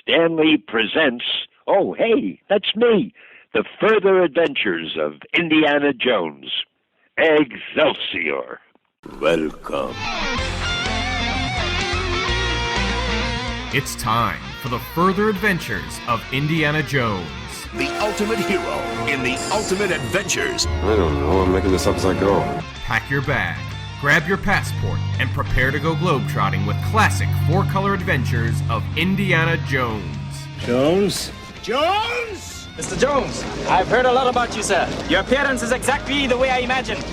Stanley presents, oh, hey, that's me, The Further Adventures of Indiana Jones. Excelsior. Welcome. It's time for The Further Adventures of Indiana Jones. The ultimate hero in the ultimate adventures. I don't know. I'm making this up as I go. Pack your bag, grab your passport, and prepare to go globetrotting with classic four-color adventures of Indiana Jones. Jones? Jones! Mr. Jones, I've heard a lot about you, sir. Your appearance is exactly the way I imagined.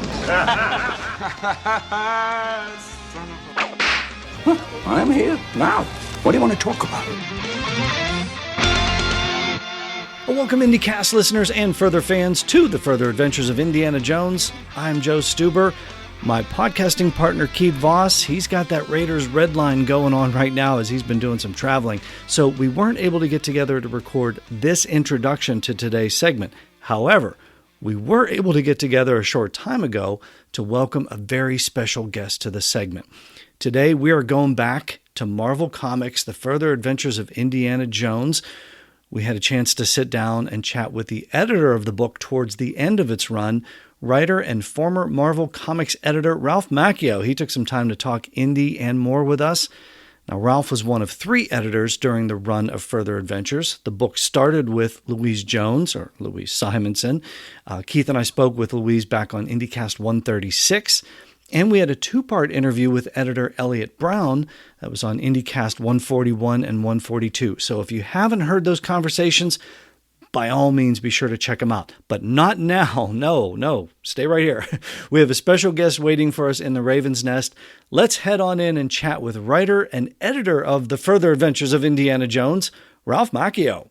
I'm here now. What do you want to talk about? Welcome, IndyCast listeners and further fans, to The Further Adventures of Indiana Jones. I'm Joe Stuber. My podcasting partner, Keith Voss, he's got that Raiders red line going on right now as he's been doing some traveling. So we weren't able to get together to record this introduction to today's segment. However, we were able to get together a short time ago to welcome a very special guest to the segment. Today, we are going back to Marvel Comics, The Further Adventures of Indiana Jones. We had a chance to sit down and chat with the editor of the book towards the end of its run, writer and former Marvel Comics editor Ralph Macchio. He took some time to talk Indy and more with us. Now, Ralph was one of three editors during the run of Further Adventures. The book started with Louise Jones, or Louise Simonson. Keith and I spoke with Louise back on IndyCast 136. And we had a two-part interview with editor Elliot Brown that was on IndyCast 141 and 142. So if you haven't heard those conversations, by all means, be sure to check them out. But not now. No, stay right here. We have a special guest waiting for us in the Raven's Nest. Let's head on in and chat with writer and editor of The Further Adventures of Indiana Jones, Ralph Macchio.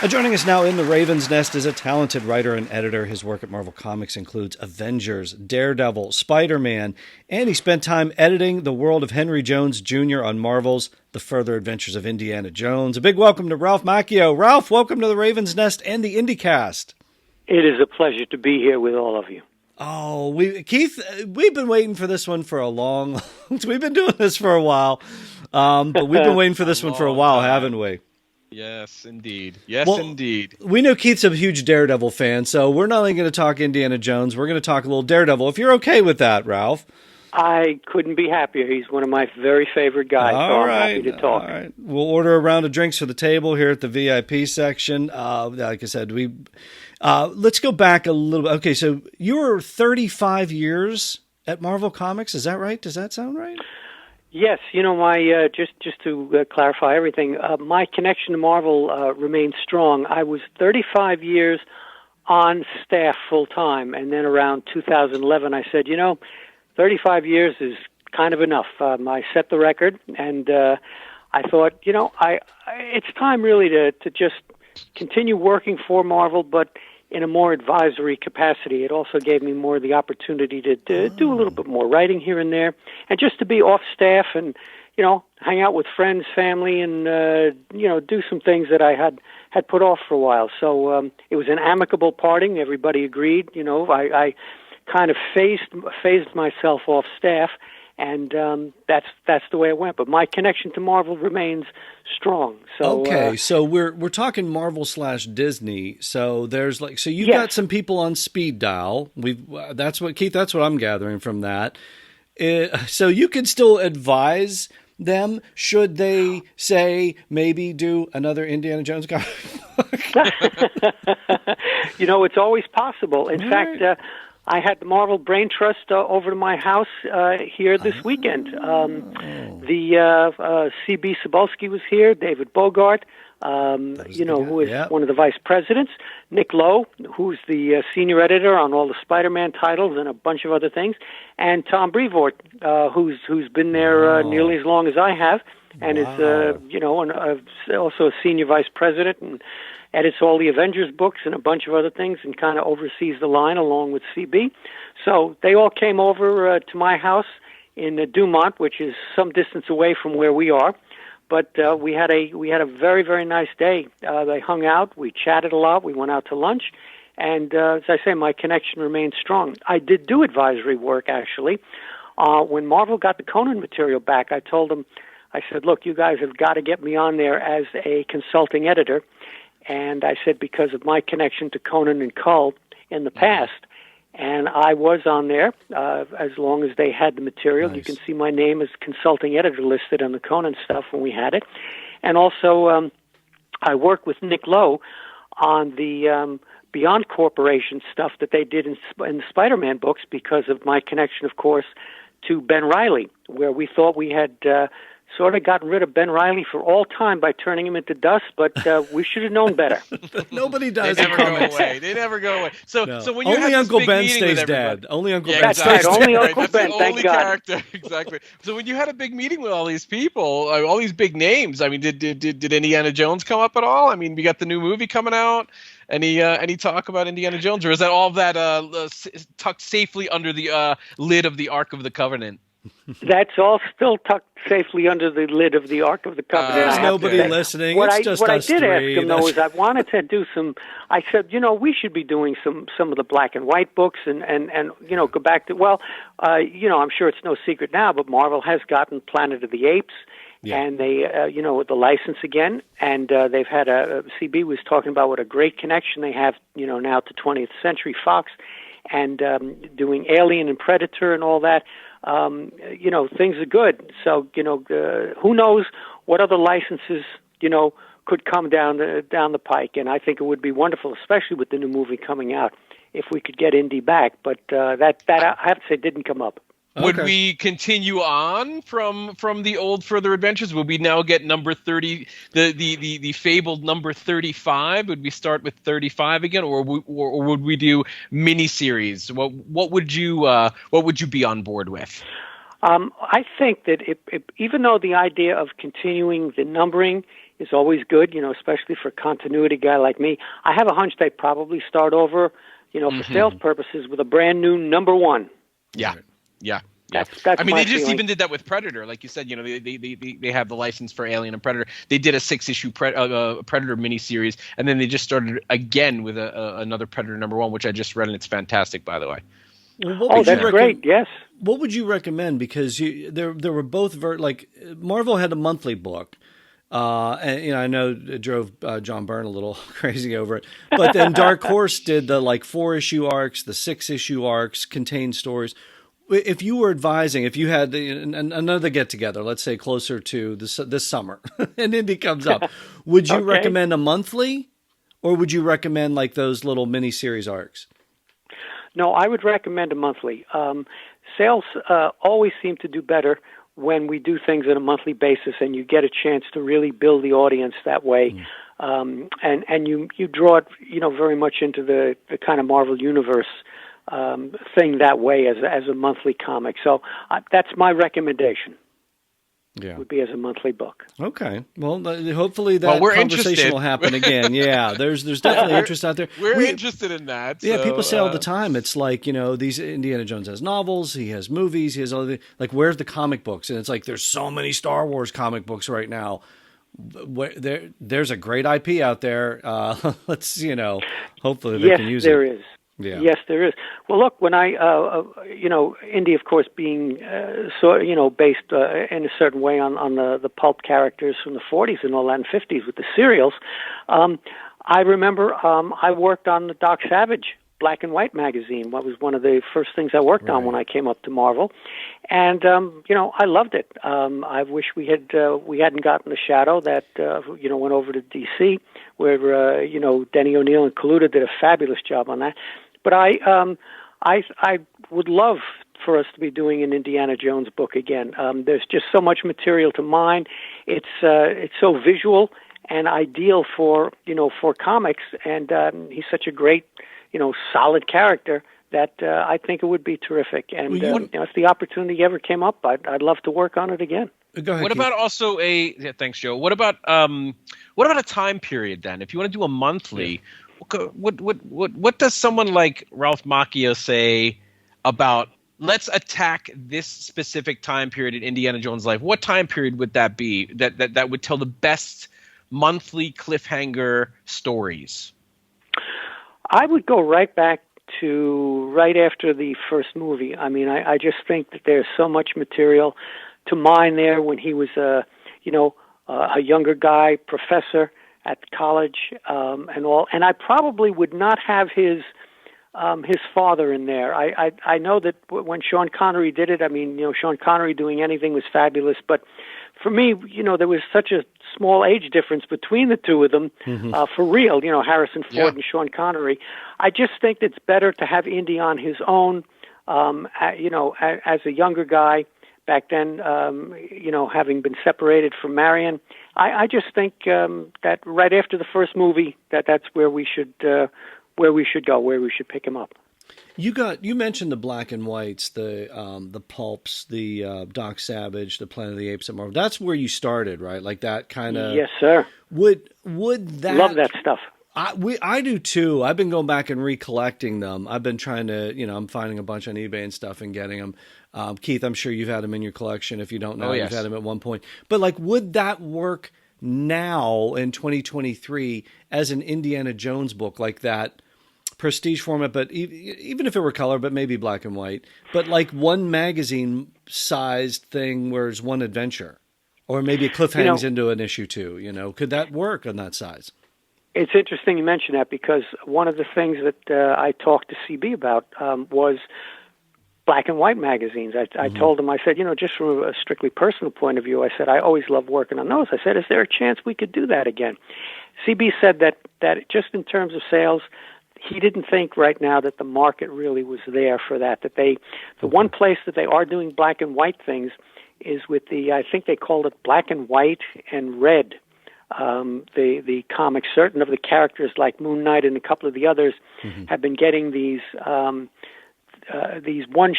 Joining us now in the Raven's Nest is a talented writer and editor. His work at Marvel Comics includes Avengers, Daredevil, Spider-Man, and he spent time editing the world of Henry Jones Jr. on Marvel's The Further Adventures of Indiana Jones. A big welcome to Ralph Macchio. Ralph, welcome to the Raven's Nest and the IndyCast. It is a pleasure to be here with all of you. Oh, Keith, we've been waiting for this one for a long. We've been doing this for a while, but we've been waiting for this one for a while, haven't we? Yes, indeed. Indeed. We know Keith's a huge Daredevil fan, so we're not only going to talk Indiana Jones, we're going to talk a little Daredevil. If you're okay with that, Ralph. I couldn't be happier. He's one of my very favorite guys, I'm happy to talk. All right. We'll order a round of drinks for the table here at the VIP section. Like I said, let's go back a little bit. Okay, so you were 35 years at Marvel Comics. Is that right? Does that sound right? Yes, my just to clarify everything, my connection to Marvel remains strong. I was 35 years on staff full time, and then around 2011, I said, 35 years is kind of enough. I set the record, and I thought, it's time really to just continue working for Marvel, but in a more advisory capacity. It also gave me more the opportunity to do a little bit more writing here and there, and just to be off staff and, hang out with friends, family, and, do some things that I had put off for a while. So it was an amicable parting. Everybody agreed. I kind of phased myself off staff, and that's the way it went. But my connection to Marvel remains strong. So okay, so we're talking Marvel / Disney. So there's you've got some people on speed dial. That's what I'm gathering from that. So you can still advise them should they say maybe do another Indiana Jones comic. It's always possible. In fact. I had the Marvel Brain Trust over to my house here this weekend. The C.B. Cebulski was here, David Bogart, who is one of the vice presidents, Nick Lowe, who's the senior editor on all the Spider-Man titles and a bunch of other things, and Tom Brevoort, who's been there nearly as long as I have, and is also a senior vice president and edits all the Avengers books and a bunch of other things and kind of oversees the line along with CB. So they all came over to my house in Dumont, which is some distance away from where we are. But we had a very, very nice day. They hung out, we chatted a lot, we went out to lunch, and as I say, my connection remains strong. I did do advisory work, actually. When Marvel got the Conan material back, I told them, I said, look, you guys have got to get me on there as a consulting editor. And I said, because of my connection to Conan and Cull in the past. And I was on there as long as they had the material. Nice. You can see my name as consulting editor listed on the Conan stuff when we had it. And also, I worked with Nick Lowe on the Beyond Corporation stuff that they did in the Spider-Man books because of my connection, of course, to Ben Reilly, where we thought we had sort of gotten rid of Ben Reilly for all time by turning him into dust, but we should have known better. Nobody does. They never go away. They never go away. So when you only had Uncle big Ben meeting stays with dead. Only Uncle Ben That's stays right. dead. Only Uncle That's Ben. the Thank only God. character. Exactly. So when you had a big meeting with all these people, all these big names, I mean, did Indiana Jones come up at all? I mean, we got the new movie coming out. Any talk about Indiana Jones, or is that all of that tucked safely under the lid of the Ark of the Covenant? That's all still tucked safely under the lid of the Ark of the Covenant. There's nobody listening. What it's just what us I did three. ask him, though, is I wanted to do some. I said, we should be doing some of the black and white books, and go back to. Well, I'm sure it's no secret now, but Marvel has gotten Planet of the Apes. Yeah. And they, with the license again, and they've had CB was talking about what a great connection they have, now to 20th Century Fox, and doing Alien and Predator and all that. Things are good. So, who knows what other licenses, could come down the pike. And I think it would be wonderful, especially with the new movie coming out, if we could get Indy back. But that I have to say didn't come up. Would we continue on from the old Further Adventures? Would we now get number 30, the fabled number 35? Would we start with 35 again, or would we do miniseries? What would you be on board with? I think that even though the idea of continuing the numbering is always good, especially for a continuity guy like me, I have a hunch they probably start over, for sales purposes, with a brand new number 1. Yeah. Yeah. That's I mean, my they just feeling. even did that with Predator, like you said. They have the license for Alien and Predator. They did a 6-issue Predator miniseries, and then they just started again with another Predator number 1, which I just read, and it's fantastic, by the way. Well, that's great. Yes. What would you recommend? Because there were both Marvel had a monthly book. And I know it drove John Byrne a little crazy over it. But then Dark Horse did the 4-issue arcs, the 6-issue arcs, contained stories. If you were advising, if you had another get-together, let's say closer to this summer, and Indy comes up, would you recommend a monthly, or would you recommend those little mini-series arcs? No, I would recommend a monthly. Sales always seem to do better when we do things on a monthly basis, and you get a chance to really build the audience that way, and you draw it, very much into the kind of Marvel universe thing that way as a monthly comic. So that's my recommendation. Yeah, would be as a monthly book. Okay. Well, hopefully that conversation will happen again. Yeah, there's definitely interest out there. We're interested in that. Yeah, people say all the time. It's these Indiana Jones has novels, he has movies, he has all the where's the comic books? And it's there's so many Star Wars comic books right now. There's a great IP out there. Let's hopefully they can use it. Yes, there is. Yeah. Yes, there is. Well, look, when I, Indy, of course, being based in a certain way on the pulp characters from the 40s and all that, and 50s with the serials, I remember I worked on the Doc Savage black and white magazine. That was one of the first things I worked on when I came up to Marvel, and I loved it. I wish we hadn't gotten the Shadow that went over to DC, where Denny O'Neil and Kaluta did a fabulous job on that. But I would love for us to be doing an Indiana Jones book again. There's just so much material to mine. It's so visual and ideal for comics, and he's such a great solid character that I think it would be terrific. And if the opportunity ever came up, I'd love to work on it again. Go ahead, what Keith. about also thanks, Joe. What about a time period then? If you want to do a monthly, what does someone like Ralph Macchio say about let's attack this specific time period in Indiana Jones' life. What time period would that be that would tell the best monthly cliffhanger stories? I would go right back to right after the first movie. I mean, I just think that there's so much material to mine there when he was a younger guy, professor at college, and all. And I probably would not have his father in there. I know that when Sean Connery did it, I mean, Sean Connery doing anything was fabulous, but for me, there was such a small age difference between the two of them, for real, Harrison Ford and Sean Connery. I just think it's better to have Indy on his own, as a younger guy back then, having been separated from Marion. I just think that right after the first movie, that's where we should go, where we should pick him up. You mentioned the black and whites, the pulps, the Doc Savage, the Planet of the Apes at Marvel. That's where you started, right? Like that kind of. Yes, sir. Would that love that stuff? I do too. I've been going back and recollecting them. I've been trying to, I'm finding a bunch on eBay and stuff and getting them. Keith, I'm sure you've had them in your collection. If you don't know, you've had them at one point. But like, would that work now in 2023 as an Indiana Jones book, like that prestige format, but even if it were color, but maybe black and white, but like one magazine sized thing where it's one adventure, or maybe a cliff hangs into an issue too, could that work on that size? It's interesting you mention that, because one of the things that I talked to CB about was black and white magazines. I told him, I said, just from a strictly personal point of view, I said, I always love working on those. I said, is there a chance we could do that again? CB said that just in terms of sales, he didn't think right now that the market really was there for that. That the one place that they are doing black and white things is with I think they called it black and white and red. The comics, certain of the characters like Moon Knight and a couple of the others have been getting these one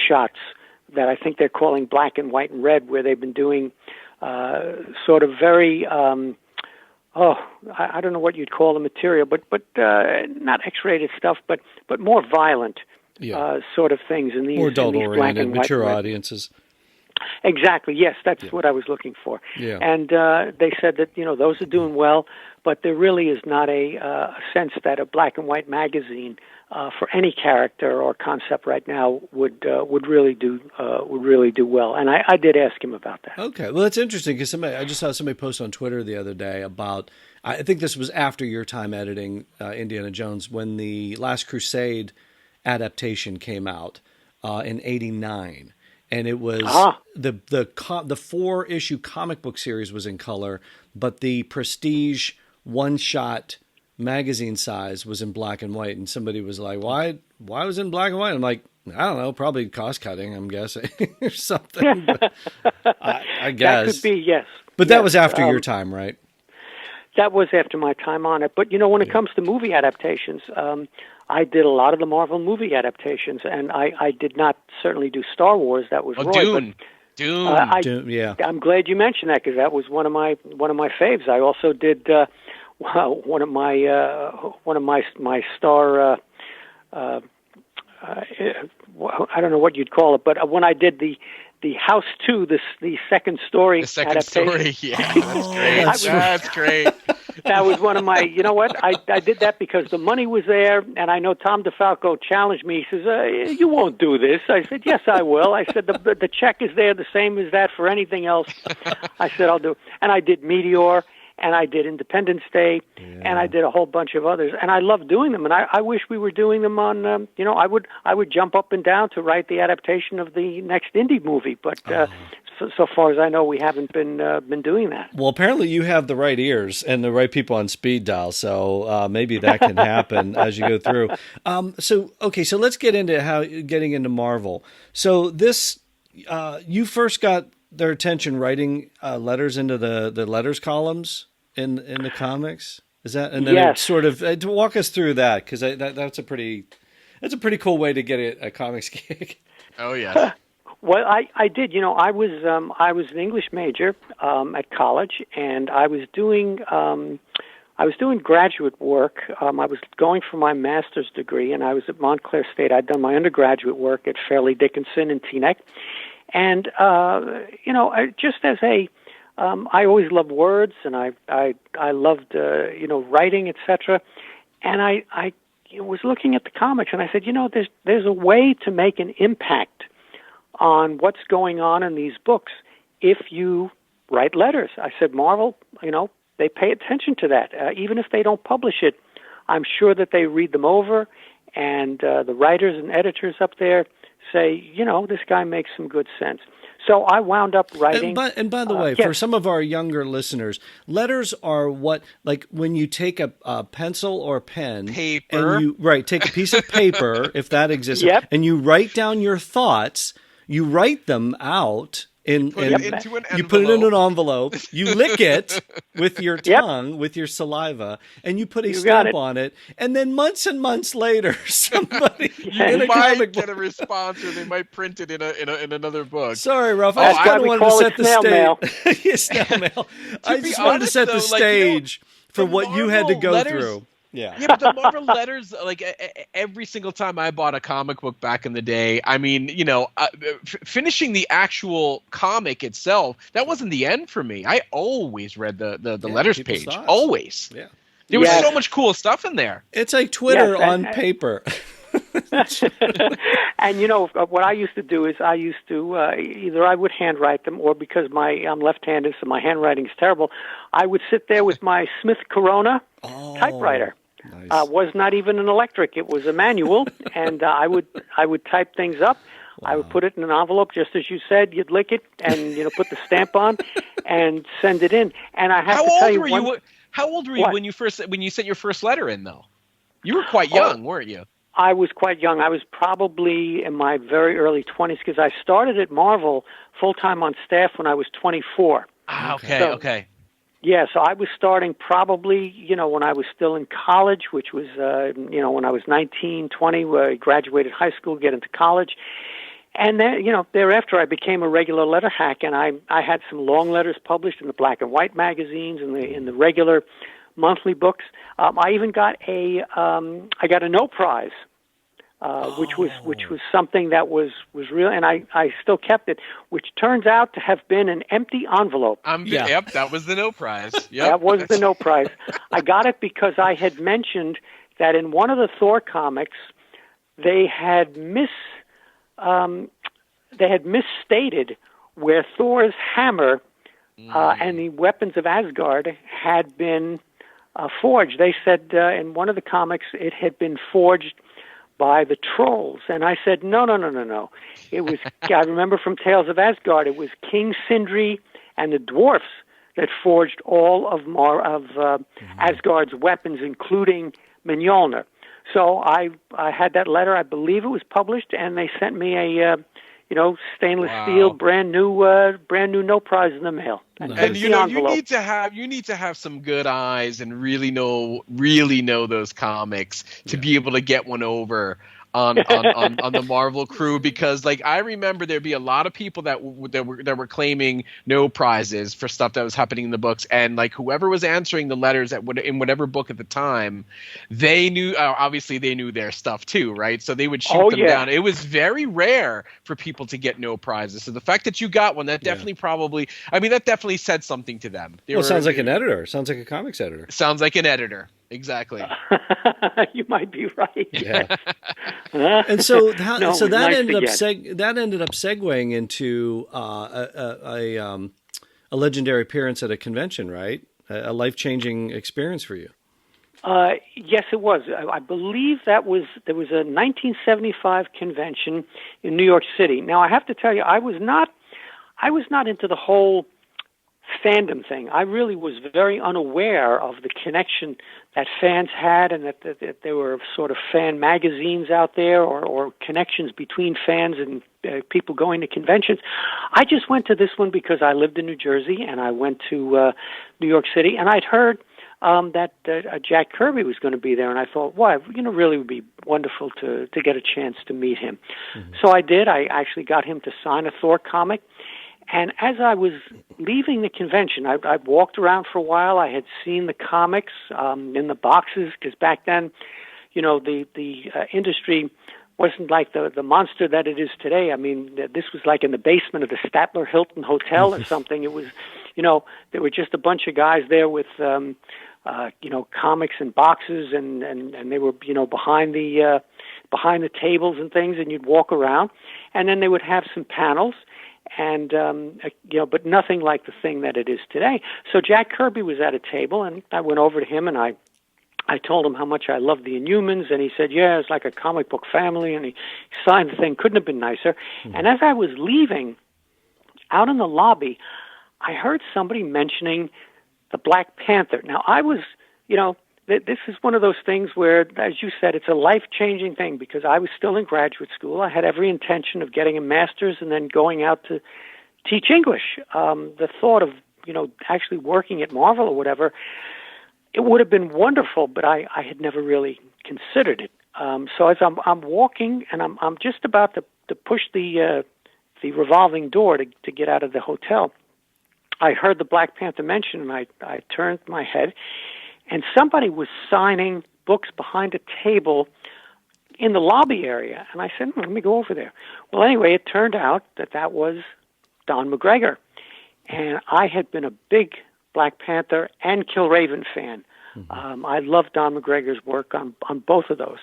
shots that I think they're calling black and white and red, where they've been doing sort of very. I don't know what you'd call the material, but not X-rated stuff, but more violent sort of things in these, more adult-oriented, mature white audiences. Exactly. Yes, that's what I was looking for. Yeah. And they said that those are doing well, but there really is not a sense that a black and white magazine for any character or concept right now would really do well. And I did ask him about that. Okay, well that's interesting, because I just saw somebody post on Twitter the other day about, I think this was after your time editing Indiana Jones, when the Last Crusade adaptation came out in '89. And it was the 4-issue comic book series was in color, but the prestige one-shot magazine size was in black and white. And somebody was like, "Why was it in black and white?" I'm like, I don't know, probably cost cutting, I'm guessing, or something. But I guess that could be, yes. But that was after your time, right? That was after my time on it. But when it comes to movie adaptations, I did a lot of the Marvel movie adaptations, and I did not certainly do Star Wars. That was Roy. Dune. Dune, yeah. I'm glad you mentioned that, because that was one of my faves. I also did one of my star. I don't know what you'd call it, but when I did the House 2, the second story. The second adaptation. story, yeah, that's great. That's great. That was one of my, I did that because the money was there, and I know Tom DeFalco challenged me. He says, you won't do this. I said, yes, I will. I said, the check is there, the same as that for anything else. I said, I'll do it. And I did Meteor, and I did Independence Day, and I did a whole bunch of others. And I love doing them, and I wish we were doing them on, I would jump up and down to write the adaptation of the next Indy movie, but so far as I know, we haven't been doing that. Well, apparently you have the right ears and the right people on speed dial, so maybe that can happen as you go through. So let's get into getting into Marvel. So this, you first got their attention writing letters into the letters columns in the comics. Is that, and then it sort of walk us through that, because that's a pretty cool way to get a comics gig. Oh yeah. Well, I did. I was an English major at college, and I was doing. I was doing graduate work. I was going for my master's degree, and I was at Montclair State. I'd done my undergraduate work at Fairleigh Dickinson in Teaneck. And, just as I always loved words, and I loved, writing, etc. And I was looking at the comics, and I said, there's a way to make an impact on what's going on in these books if you write letters. I said, Marvel, they pay attention to that. Even if they don't publish it, I'm sure that they read them over, and the writers and editors up there say, this guy makes some good sense. So I wound up writing. And by the way, for some of our younger listeners, letters are what, like when you take a pencil or a pen, paper, and you take a piece of paper, if that exists, Yep. and you write down your thoughts. You write them out. You put it in an envelope, you lick it with your tongue, with your saliva, and you put a stamp on it, and then months and months later, somebody in a comic book get a response, or they might print it in another book. Sorry, Ralph, I just kind of wanted to set the stage. Yes, snail mail. I just wanted to set the stage for what you had to go through. Yeah, but the Marvel letters, like every single time I bought a comic book back in the day, I mean, finishing the actual comic itself, that wasn't the end for me. I always read the letters page. Thoughts. Always. Yeah. There was so much cool stuff in there. It's like Twitter on paper. And what I used to do is either I would handwrite them, or because I'm left-handed, so my handwriting is terrible, I would sit there with my Smith Corona typewriter. Nice. Was not even an electric; it was a manual, and I would type things up. Wow. I would put it in an envelope, just as you said. You'd lick it and put the stamp on, and send it in. And I have to tell you, how old were you when you sent your first letter in, though? You were quite young, weren't you? I was quite young. I was probably in my very early 20s, because I started at Marvel full-time on staff when I was 24. Okay. Yeah, so I was starting probably, when I was still in college, which was, when I was 19, 20, where I graduated high school, get into college. And then, thereafter I became a regular letter hack, and I had some long letters published in the black and white magazines and in the regular monthly books. I even got a no prize, which was something that was real, and I still kept it, which turns out to have been an empty envelope. Yep, that was the no prize. Yep. That was the no prize. I got it because I had mentioned that in one of the Thor comics, they had misstated where Thor's hammer and the weapons of Asgard had been forged. They said in one of the comics it had been forged by the trolls, and I said no. It was I remember from Tales of Asgard. It was King Sindri and the dwarfs that forged all of Asgard's weapons, including Mjolnir. So I had that letter. I believe it was published, and they sent me a stainless steel, brand new no prize in the mail. And you need to have some good eyes and really know those comics to be able to get one over on the Marvel crew, because like I remember there'd be a lot of people that were claiming no prizes for stuff that was happening in the books, and like whoever was answering the letters in whatever book at the time, they knew obviously they knew their stuff too, right? So they would shoot them down. It was very rare for people to get no prizes. So the fact that you got one, that definitely that definitely said something to them. It sounds like an editor. Sounds like a comics editor. Sounds like an editor. Exactly. You might be right. Yeah. And so that ended up segueing into a legendary appearance at a convention, right? A life-changing experience for you. Yes, it was. I believe there was a 1975 convention in New York City. Now, I have to tell you, I was not into the whole fandom thing. I really was very unaware of the connection that fans had, and that there were sort of fan magazines out there, or connections between fans and people going to conventions. I just went to this one because I lived in New Jersey, and I went to New York City, and I'd heard that Jack Kirby was going to be there, and I thought, really would be wonderful to get a chance to meet him. Mm-hmm. So I did. I actually got him to sign a Thor comic. And as I was leaving the convention, I walked around for a while. I had seen the comics in the boxes, because back then, the industry wasn't like the monster that it is today. I mean, this was like in the basement of the Statler Hilton Hotel or something. It was, there were just a bunch of guys there with, comics and boxes, and they were, behind the tables and things, and you'd walk around, and then they would have some panels, and but nothing like the thing that it is today. So Jack Kirby was at a table, and I went over to him, and I told him how much I loved the Inhumans, and he said, yeah, it's like a comic book family, and he signed the thing. Couldn't have been nicer. And as I was leaving, out in the lobby, I heard somebody mentioning the Black Panther. Now, I was, this is one of those things where, as you said, it's a life-changing thing, because I was still in graduate school. I had every intention of getting a master's and then going out to teach English. The thought of, actually working at Marvel or whatever, it would have been wonderful, but I had never really considered it. So as I'm walking, and I'm just about to push the revolving door to get out of the hotel, I heard the Black Panther mention, and I turned my head, and somebody was signing books behind a table in the lobby area. And I said, let me go over there. Well, anyway, it turned out that was Don McGregor. And I had been a big Black Panther and Killraven fan. I loved Don McGregor's work on both of those.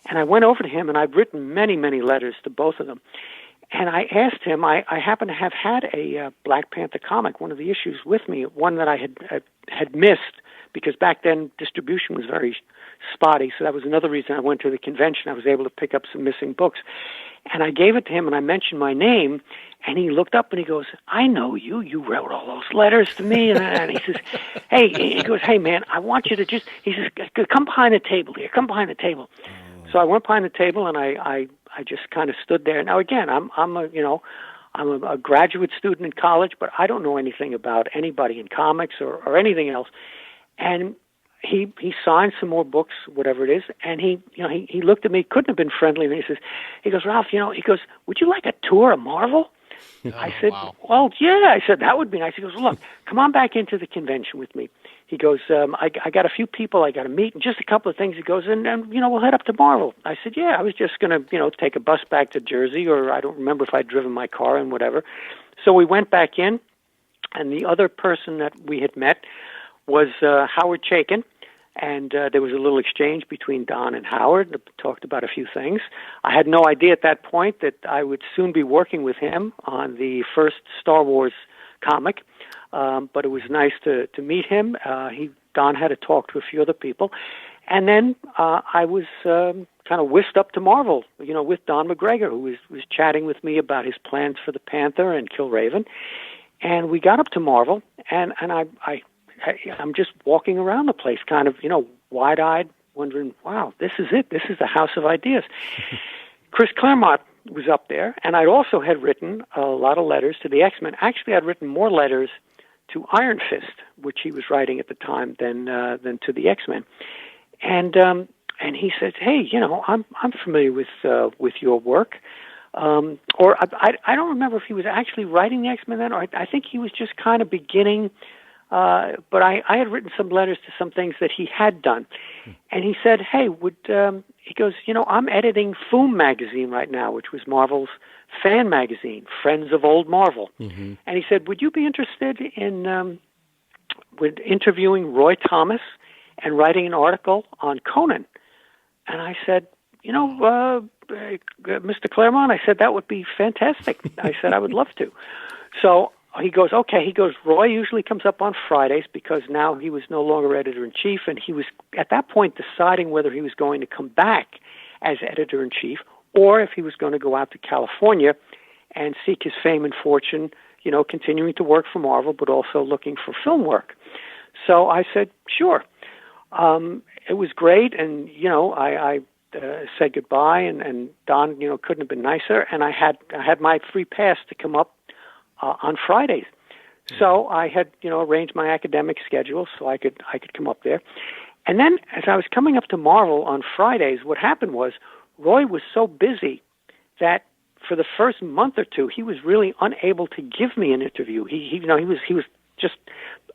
And I went over to him, and I've written many, many letters to both of them. And I asked him, I happen to have had a Black Panther comic, one of the issues with me, one that I had missed, because back then distribution was very spotty. So that was another reason I went to the convention. I was able to pick up some missing books. And I gave it to him, and I mentioned my name, and he looked up and he goes, I know you. You wrote all those letters to me. And he says, hey, man, I want you to he says, come behind the table here. Come behind the table. So I went behind the table, and I just kind of stood there. Now, again, I'm a graduate student in college, but I don't know anything about anybody in comics or anything else. And he signed some more books, whatever it is, and he looked at me, couldn't have been friendly, and he goes, Ralph, would you like a tour of Marvel? I said, wow. Well, yeah. I said, that would be nice. He goes, look, come on back into the convention with me. He goes, I got a few people I got to meet, and just a couple of things. He goes, and we'll head up to Marvel. I said, yeah, I was just going to, take a bus back to Jersey, or I don't remember if I'd driven my car and whatever. So we went back in, and the other person that we had met was Howard Chaykin. And there was a little exchange between Don and Howard that talked about a few things. I had no idea at that point that I would soon be working with him on the first Star Wars comic, but it was nice to meet him. Don had to talk to a few other people. And then I was kind of whisked up to Marvel, with Don McGregor, who was chatting with me about his plans for the Panther and Killraven. And we got up to Marvel, and I'm just walking around the place, kind of, wide-eyed, wondering, wow, this is it. This is the House of Ideas. Chris Claremont was up there, and I also had written a lot of letters to the X-Men. Actually, I'd written more letters to Iron Fist, which he was writing at the time, than to the X-Men. And he said, hey, I'm familiar with your work. Or I don't remember if he was actually writing the X-Men then, or I think he was just kind of beginning. But I had written some letters to some things that he had done. And he said, hey, he goes, I'm editing Foom magazine right now, which was Marvel's fan magazine, Friends of Old Marvel. Mm-hmm. And he said, would you be interested in with interviewing Roy Thomas and writing an article on Conan? And I said, Mr. Claremont, I said, that would be fantastic. I said, I would love to. So he goes, okay. He goes, Roy usually comes up on Fridays because now he was no longer editor-in-chief, and he was, at that point, deciding whether he was going to come back as editor-in-chief or if he was going to go out to California and seek his fame and fortune, continuing to work for Marvel, but also looking for film work. So I said, sure. It was great, and, I said goodbye, and Don, couldn't have been nicer, and I had my free pass to come up on Fridays. So I had, arranged my academic schedule so I could come up there. And then as I was coming up to Marvel on Fridays, what happened was Roy was so busy that for the first month or two, he was really unable to give me an interview. He was just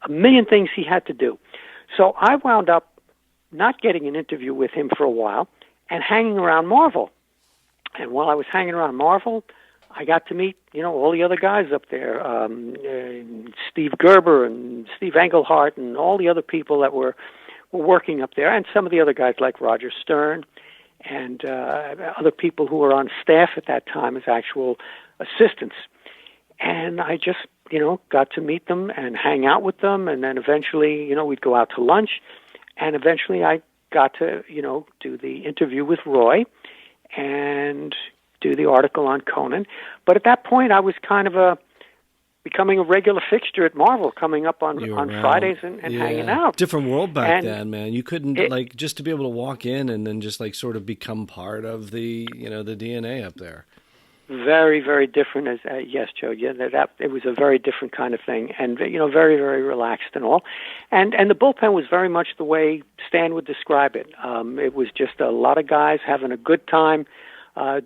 a million things he had to do. So I wound up not getting an interview with him for a while and hanging around Marvel. And while I was hanging around Marvel, I got to meet, all the other guys up there, Steve Gerber and Steve Englehart and all the other people that were working up there, and some of the other guys like Roger Stern and other people who were on staff at that time as actual assistants. And I just, got to meet them and hang out with them, and then eventually, we'd go out to lunch, and eventually I got to, do the interview with Roy and do the article on Conan. But at that point, I was kind of becoming a regular fixture at Marvel, coming up on Fridays and hanging out. Different world back then, man. You couldn't, just to be able to walk in and then just, sort of become part of the, the DNA up there. Very, very different. Yes, Joe. Yeah, that it was a very different kind of thing, and very, very relaxed and all. And the bullpen was very much the way Stan would describe it. It was just a lot of guys having a good time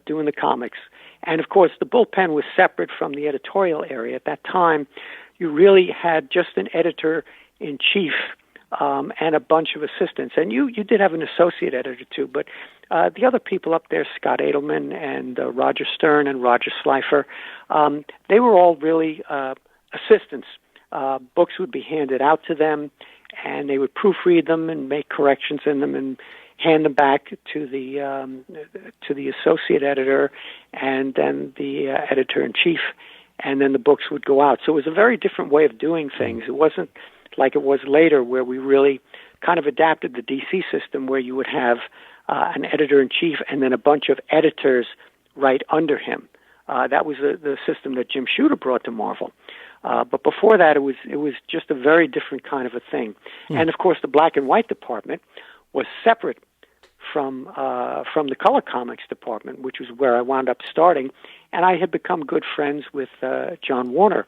doing the comics. And of course, the bullpen was separate from the editorial area. At that time, you really had just an editor-in-chief and a bunch of assistants. And you did have an associate editor, too. But the other people up there, Scott Edelman and Roger Stern and Roger Slifer, they were all really assistants. Books would be handed out to them, and they would proofread them and make corrections in them and hand them back to the associate editor and then the editor-in-chief, and then the books would go out. So it was a very different way of doing things. It wasn't like it was later, where we really kind of adapted the DC system, where you would have an editor-in-chief and then a bunch of editors right under him. That was the system that Jim Shooter brought to Marvel. But before that, it was just a very different kind of a thing. And of course, the black and white department was separate from the color comics department, which was where I wound up starting. And I had become good friends with John Warner,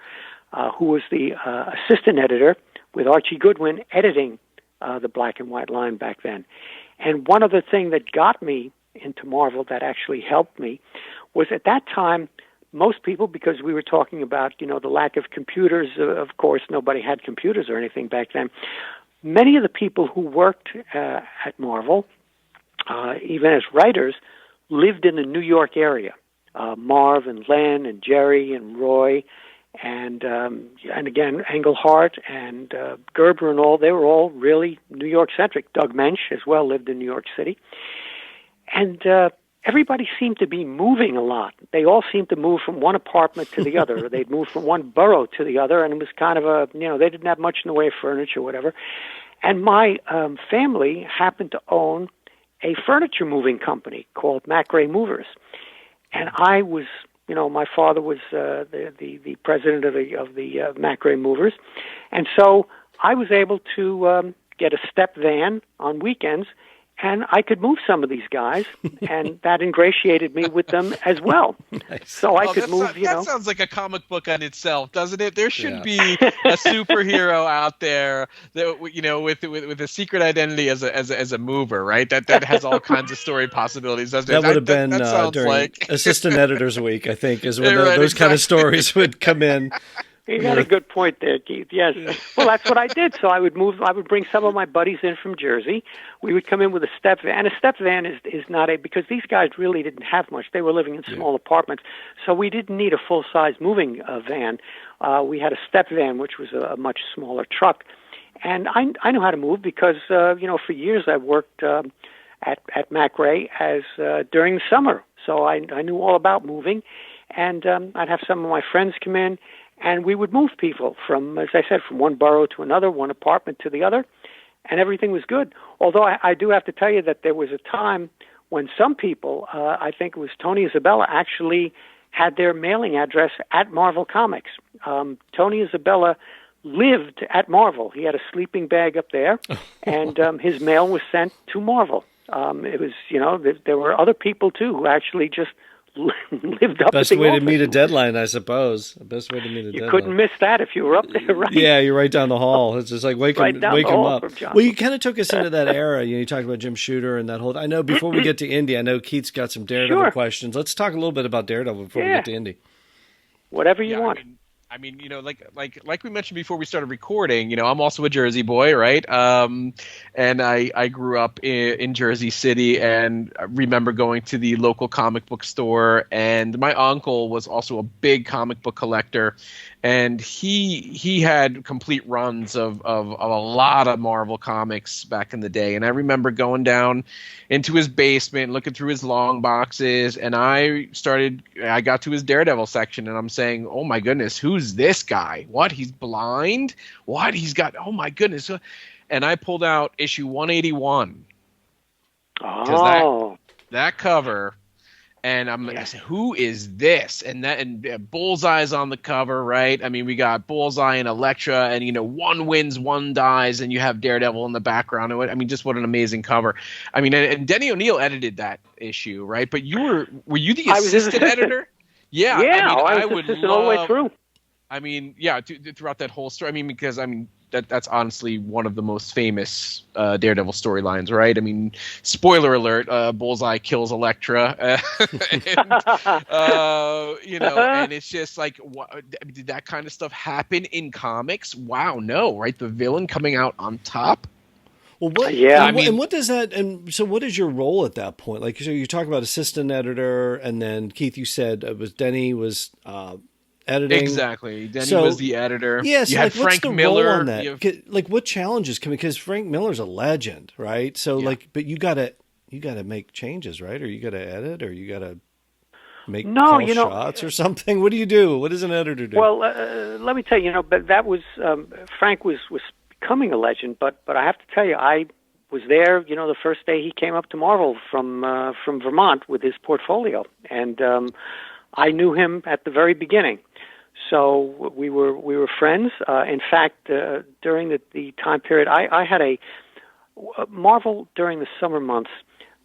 who was the assistant editor with Archie Goodwin editing the black and white line back then. And one other thing that got me into Marvel that actually helped me was, at that time, most people, because we were talking about, the lack of computers, of course, nobody had computers or anything back then. Many of the people who worked at Marvel, even as writers, lived in the New York area. Marv and Len and Jerry and Roy and again, Englehart and Gerber and all, they were all really New York-centric. Doug Mensch as well lived in New York City. And everybody seemed to be moving a lot. They all seemed to move from one apartment to the other. They'd move from one borough to the other, and it was kind of they didn't have much in the way of furniture or whatever. And my family happened to own a furniture moving company called Macchio Movers. And I was, my father was the president of the Macchio Movers. And so I was able to get a step van on weekends, and I could move some of these guys, and that ingratiated me with them as well. Nice. So I could move, That sounds like a comic book on itself, doesn't it? There should be a superhero out there that, with a secret identity as a mover, right? That has all kinds of story possibilities, doesn't it? That would have been during Assistant Editors Week, I think, is when those kind of stories would come in. You got a good point there, Keith. Yes. Well, that's what I did. So I would bring some of my buddies in from Jersey. We would come in with a step van. And a step van is not because these guys really didn't have much. They were living in small apartments. So we didn't need a full-size moving van. We had a step van, which was a much smaller truck. And I knew how to move because, for years I worked at Macchio as during the summer. So I knew all about moving. And I'd have some of my friends come in, and we would move people from, as I said, from one borough to another, one apartment to the other, and everything was good. Although I do have to tell you that there was a time when some people, I think it was Tony Isabella, actually had their mailing address at Marvel Comics. Tony Isabella lived at Marvel. He had a sleeping bag up there, and his mail was sent to Marvel. It was, there were other people, too, who actually just lived up Best to the way to office. meet a deadline, I suppose. Best way to meet a deadline. You couldn't miss that if you were up there, right? Yeah, you're right down the hall. It's just like wake Right him down the hall up. from John. Well, you kind of took us into that era. You talked about Jim Shooter and that whole. I know before we get to Indy, I know Keith's got some Daredevil questions. Let's talk a little bit about Daredevil before we get to Indy. Whatever you want. I mean, like we mentioned before we started recording, I'm also a Jersey boy, right? And I grew up in Jersey City, and I remember going to the local comic book store, and my uncle was also a big comic book collector, and he had complete runs of a lot of Marvel comics back in the day. And I remember going down into his basement, looking through his long boxes, and I got to his Daredevil section, and I'm saying, oh my goodness, who's this guy? What? He's blind? What? He's got, oh my goodness. And I pulled out issue 181. Oh. That cover, and I said, who is this? And Bullseye's on the cover, right? I mean, we got Bullseye and Elektra, and one wins, one dies, and you have Daredevil in the background. I mean, just what an amazing cover. I mean, and Denny O'Neil edited that issue, right? But were you the assistant editor? Yeah, I was assistant all the way through. I mean, yeah, throughout that whole story. I mean, because that's honestly one of the most famous Daredevil storylines, right? I mean, spoiler alert: Bullseye kills Elektra, and it's just like, did that kind of stuff happen in comics? Wow, no, right? The villain coming out on top. Well, and what does that? And so, what is your role at that point? Like, so you talk about assistant editor, and then Keith, you said Denny was. Editing. Exactly. Denny was the editor. Yes. You had Frank Miller on that? Like, what challenges come? Because Frank Miller's a legend, right? So, but you gotta make changes, right? Or you gotta edit, or you gotta make shots or something. What do you do? What does an editor do? Well, let me tell you, but that was Frank was becoming a legend. But I have to tell you, I was there. The first day he came up to Marvel from Vermont with his portfolio, and I knew him at the very beginning. So we were friends. In fact, during the time period, I had a Marvel during the summer months.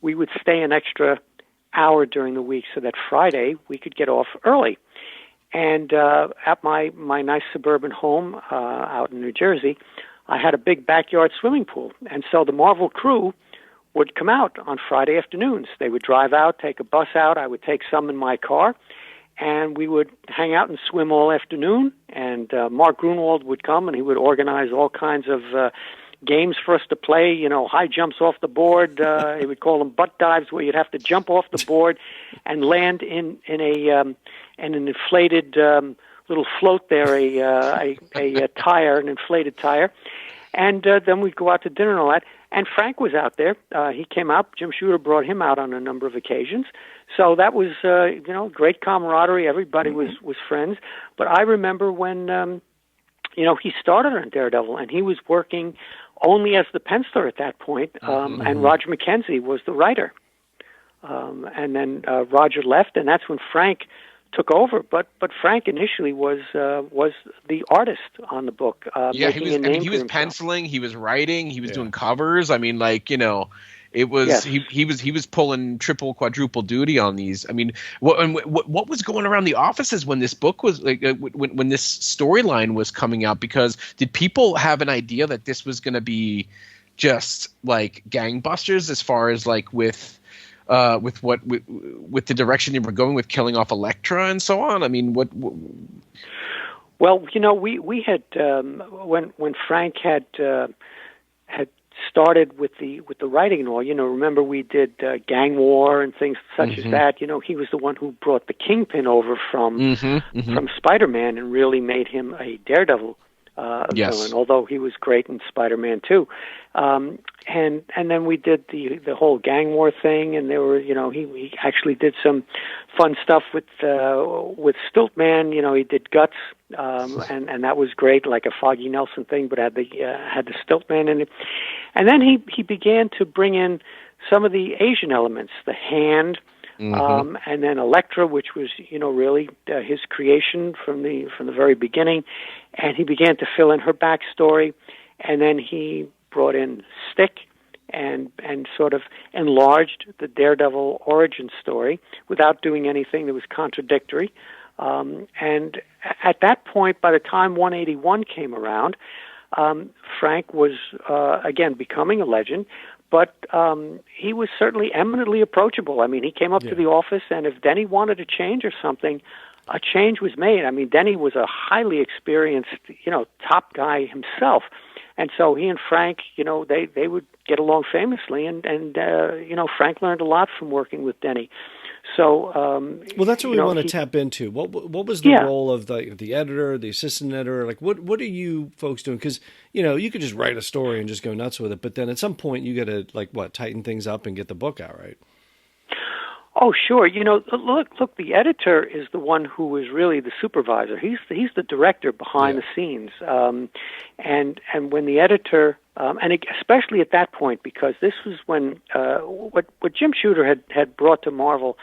We would stay an extra hour during the week so that Friday we could get off early. And at my nice suburban home out in New Jersey, I had a big backyard swimming pool. And so the Marvel crew would come out on Friday afternoons. They would drive out, take a bus out. I would take some in my car. And we would hang out and swim all afternoon. And Mark Grunwald would come, and he would organize all kinds of games for us to play. High jumps off the board. He would call them butt dives, where you'd have to jump off the board and land in an inflated little float there, a tire, an inflated tire. And then we'd go out to dinner and all that. And Frank was out there. He came out. Jim Shooter brought him out on a number of occasions. So that was, great camaraderie. Everybody was friends. But I remember when, he started on Daredevil, and he was working only as the penciler at that point, and Roger McKenzie was the writer. And then Roger left, and that's when Frank took over. But Frank initially was the artist on the book. He was penciling, he was writing, he was doing covers. I mean, it was he was pulling triple, quadruple duty on these. I mean, what was going around the offices when this book was when this storyline was coming out? Because did people have an idea that this was going to be just like gangbusters as far as with the direction they were going with killing off Elektra and so on? I mean, what? Well, we had when Frank had started with the writing and all. Remember we did Gang War and things such as that. He was the one who brought the Kingpin over from Spider-Man and really made him a Daredevil villain. Although he was great in Spider-Man too. And then we did the whole Gang War thing, and there were he actually did some fun stuff with Stiltman. He did Guts, and that was great, like a Foggy Nelson thing, but had the Stiltman in it. And then he began to bring in some of the Asian elements, the hand, and then Elektra, which was really his creation from the very beginning, and he began to fill in her backstory, and then he brought in Stick and sort of enlarged the Daredevil origin story without doing anything that was contradictory. And at that point, by the time 181 came around, Frank was again becoming a legend, but he was certainly eminently approachable. I mean, he came up to the office, and if Denny wanted to change or something, a change was made. I mean, Denny was a highly experienced, top guy himself. And so he and Frank, they would get along famously, and Frank learned a lot from working with Denny. So, well, that's what we want to tap into. What was the role of the editor, the assistant editor? Like, what are you folks doing? Because you could just write a story and just go nuts with it, but then at some point you got to tighten things up and get the book out, right? Oh, sure. Look. The editor is the one who is really the supervisor. He's the director behind the scenes. And when the editor, especially at that point, because this was when what Jim Shooter had brought to Marvel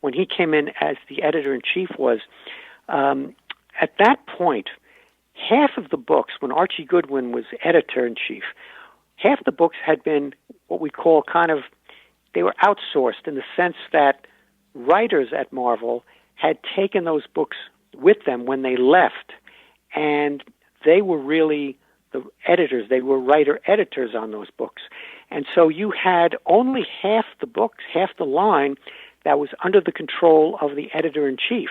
when he came in as the editor in chief was, at that point, half of the books, when Archie Goodwin was editor in chief, half the books had been what we call they were outsourced in the sense that writers at Marvel had taken those books with them when they left, and they were really the editors. They were writer-editors on those books. And so you had only half the books, half the line, that was under the control of the editor-in-chief.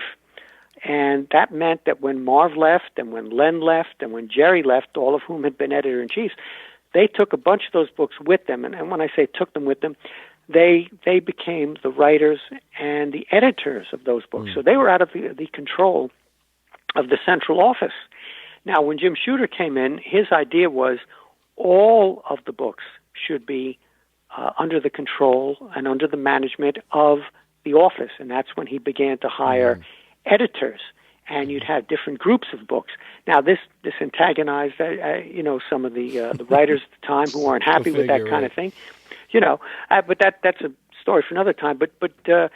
And that meant that when Marv left, and when Len left, and when Jerry left, all of whom had been editor-in-chiefs, they took a bunch of those books with them. And when I say took them with them, they became the writers and the editors of those books. So they were out of the control of the central office. Now, when Jim Shooter came in, his idea was all of the books should be under the control and under the management of the office. And that's when he began to hire editors. And you'd have different groups of books. Now, this antagonized, some of the writers at the time who weren't happy with that kind of thing. But that's a story for another time. But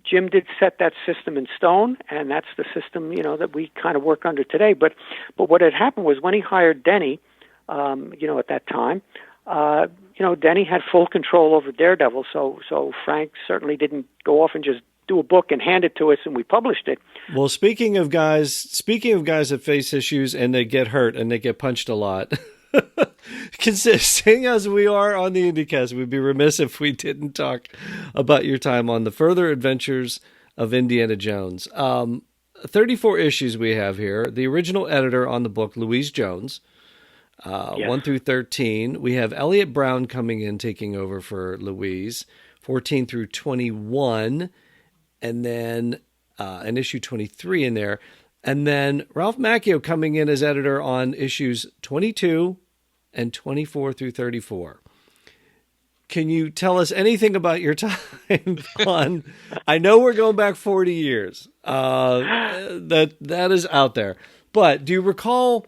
Jim did set that system in stone, and that's the system that we kind of work under today. But what had happened was when he hired Denny, at that time, Denny had full control over Daredevil. So Frank certainly didn't go off and just do a book and hand it to us and we published it. Well, speaking of guys that face issues and they get hurt and they get punched a lot, consisting as we are on the IndyCast, we'd be remiss if we didn't talk about your time on the Further Adventures of Indiana Jones. 34 issues we have here. The original editor on the book, Louise Jones, 1 through 13. We have Elliot Brown coming in, taking over for Louise, 14 through 21. And then an issue 23 in there. And then Ralph Macchio coming in as editor on issues 22 and 24 through 34. Can you tell us anything about your time on... I know we're going back 40 years. That is out there. But do you recall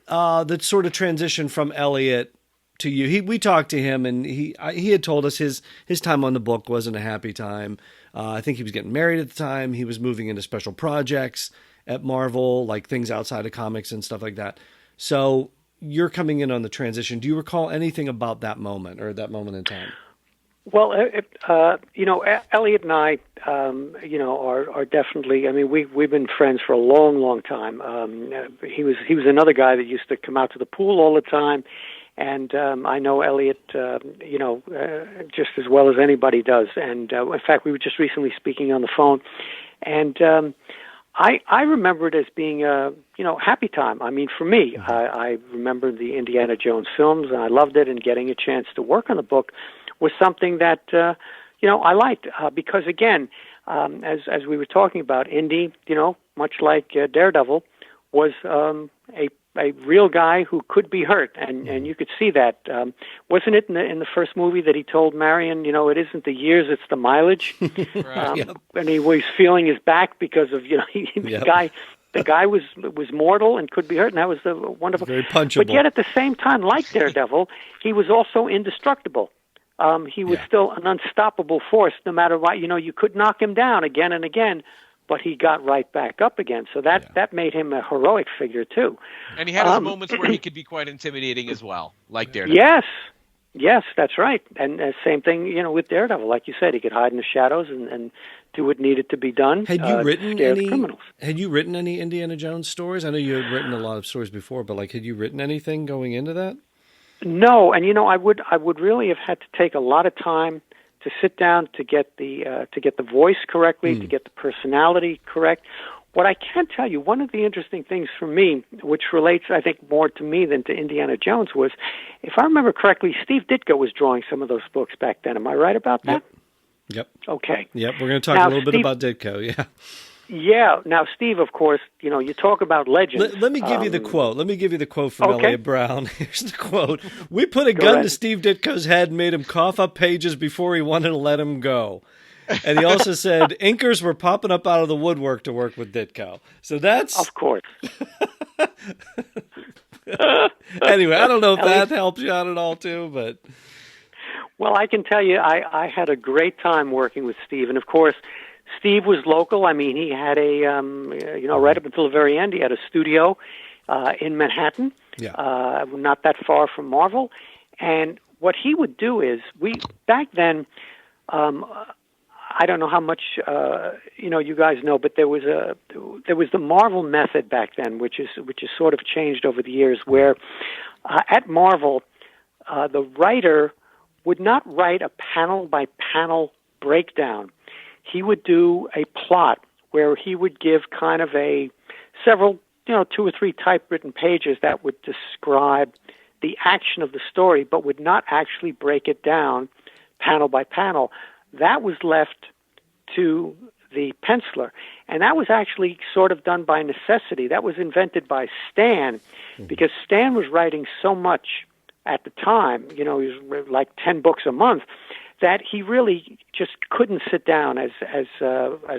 the sort of transition from Elliot to you? We talked to him, and he had told us his time on the book wasn't a happy time. I think he was getting married at the time. He was moving into special projects at Marvel, like things outside of comics and stuff like that. So you're coming in on the transition. Do you recall anything about that moment or that moment in time? Well, Elliot and I, are definitely. I mean, we've been friends for a long, long time. He was another guy that used to come out to the pool all the time. And I know Elliot, just as well as anybody does. And in fact, we were just recently speaking on the phone, and I remember it as being a happy time. I mean, for me, I remember the Indiana Jones films, and I loved it. And getting a chance to work on the book was something that I liked because, again, as we were talking about, Indy, much like Daredevil, was a real guy who could be hurt, and you could see that. Wasn't it in the first movie that he told Marion, it isn't the years, it's the mileage? Right. And he was feeling his back because of, the guy was mortal and could be hurt, and that was the wonderful. Very punchable. But yet at the same time, like Daredevil, he was also indestructible. He was still an unstoppable force, no matter what. You could knock him down again and again, but he got right back up again. So that made him a heroic figure, too. And he had his moments where he could be quite intimidating as well, like Daredevil. Yes. Yes, that's right. And same thing, with Daredevil. Like you said, he could hide in the shadows and do what needed to be done. Had you written to scare the any? criminals. Had you written any Indiana Jones stories? I know you had written a lot of stories before, but had you written anything going into that? No, and I would really have had to take a lot of time to sit down to get the voice correctly, to get the personality correct. What I can tell you, one of the interesting things for me, which relates, I think, more to me than to Indiana Jones, was, if I remember correctly, Steve Ditko was drawing some of those books back then. Am I right about that? Yep. Okay. Yep, we're going to talk a little bit about Ditko, yeah. Yeah. Now, Steve, of course, you talk about legends. Let me give you the quote. Let me give you the quote from Okay. Elliot Brown. Here's the quote. "We put a gun to Steve Ditko's head and made him cough up pages before he wanted to let him go." And he also said, "Inkers were popping up out of the woodwork to work with Ditko." So that's... Of course. Anyway, I don't know if that helps you out at all, too, but... Well, I can tell you, I had a great time working with Steve. And, of course, Steve was local. I mean, he had right up until the very end, he had a studio in Manhattan, not that far from Marvel. And what he would do is, back then, I don't know how much you guys know, but there was the Marvel method back then, which is sort of changed over the years, where at Marvel, the writer would not write a panel by panel breakdown. He would do a plot where he would give kind of several 2 or 3 typewritten pages that would describe the action of the story, but would not actually break it down panel by panel. That was left to the penciler. And that was actually sort of done by necessity. That was invented by Stan, because Stan was writing so much at the time, he was like 10 books a month, that he really just couldn't sit down as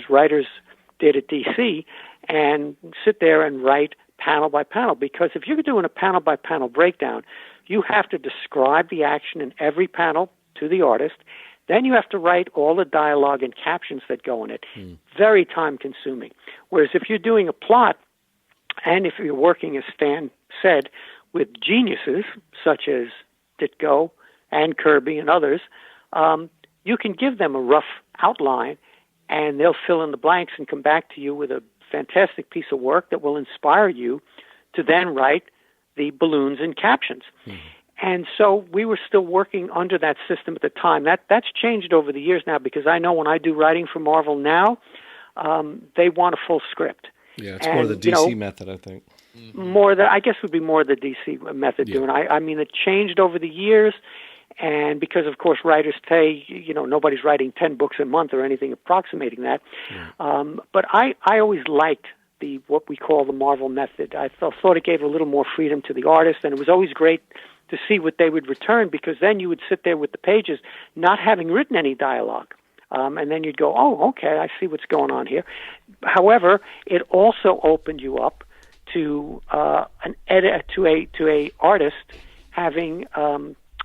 writers did at DC and sit there and write panel by panel. Because if you're doing a panel by panel breakdown, you have to describe the action in every panel to the artist. Then you have to write all the dialogue and captions that go in it. Very time consuming. Whereas if you're doing a plot, and if you're working, as Stan said, with geniuses such as Ditko and Kirby and others, you can give them a rough outline and they'll fill in the blanks and come back to you with a fantastic piece of work that will inspire you to then write the balloons and captions. And so we were still working under that system at the time. That's changed over the years now, because I know when I do writing for Marvel now, they want a full script. Yeah, it's more the DC method, I think. I guess would be more the DC method doing. I mean, it changed over the years, and because, of course, writers pay, nobody's writing 10 books a month or anything approximating that. But I always liked what we call the Marvel method. I thought it gave a little more freedom to the artist, and it was always great to see what they would return, because then you would sit there with the pages not having written any dialogue. And then you'd go, oh, okay, I see what's going on here. However, it also opened you up to an edit to a artist having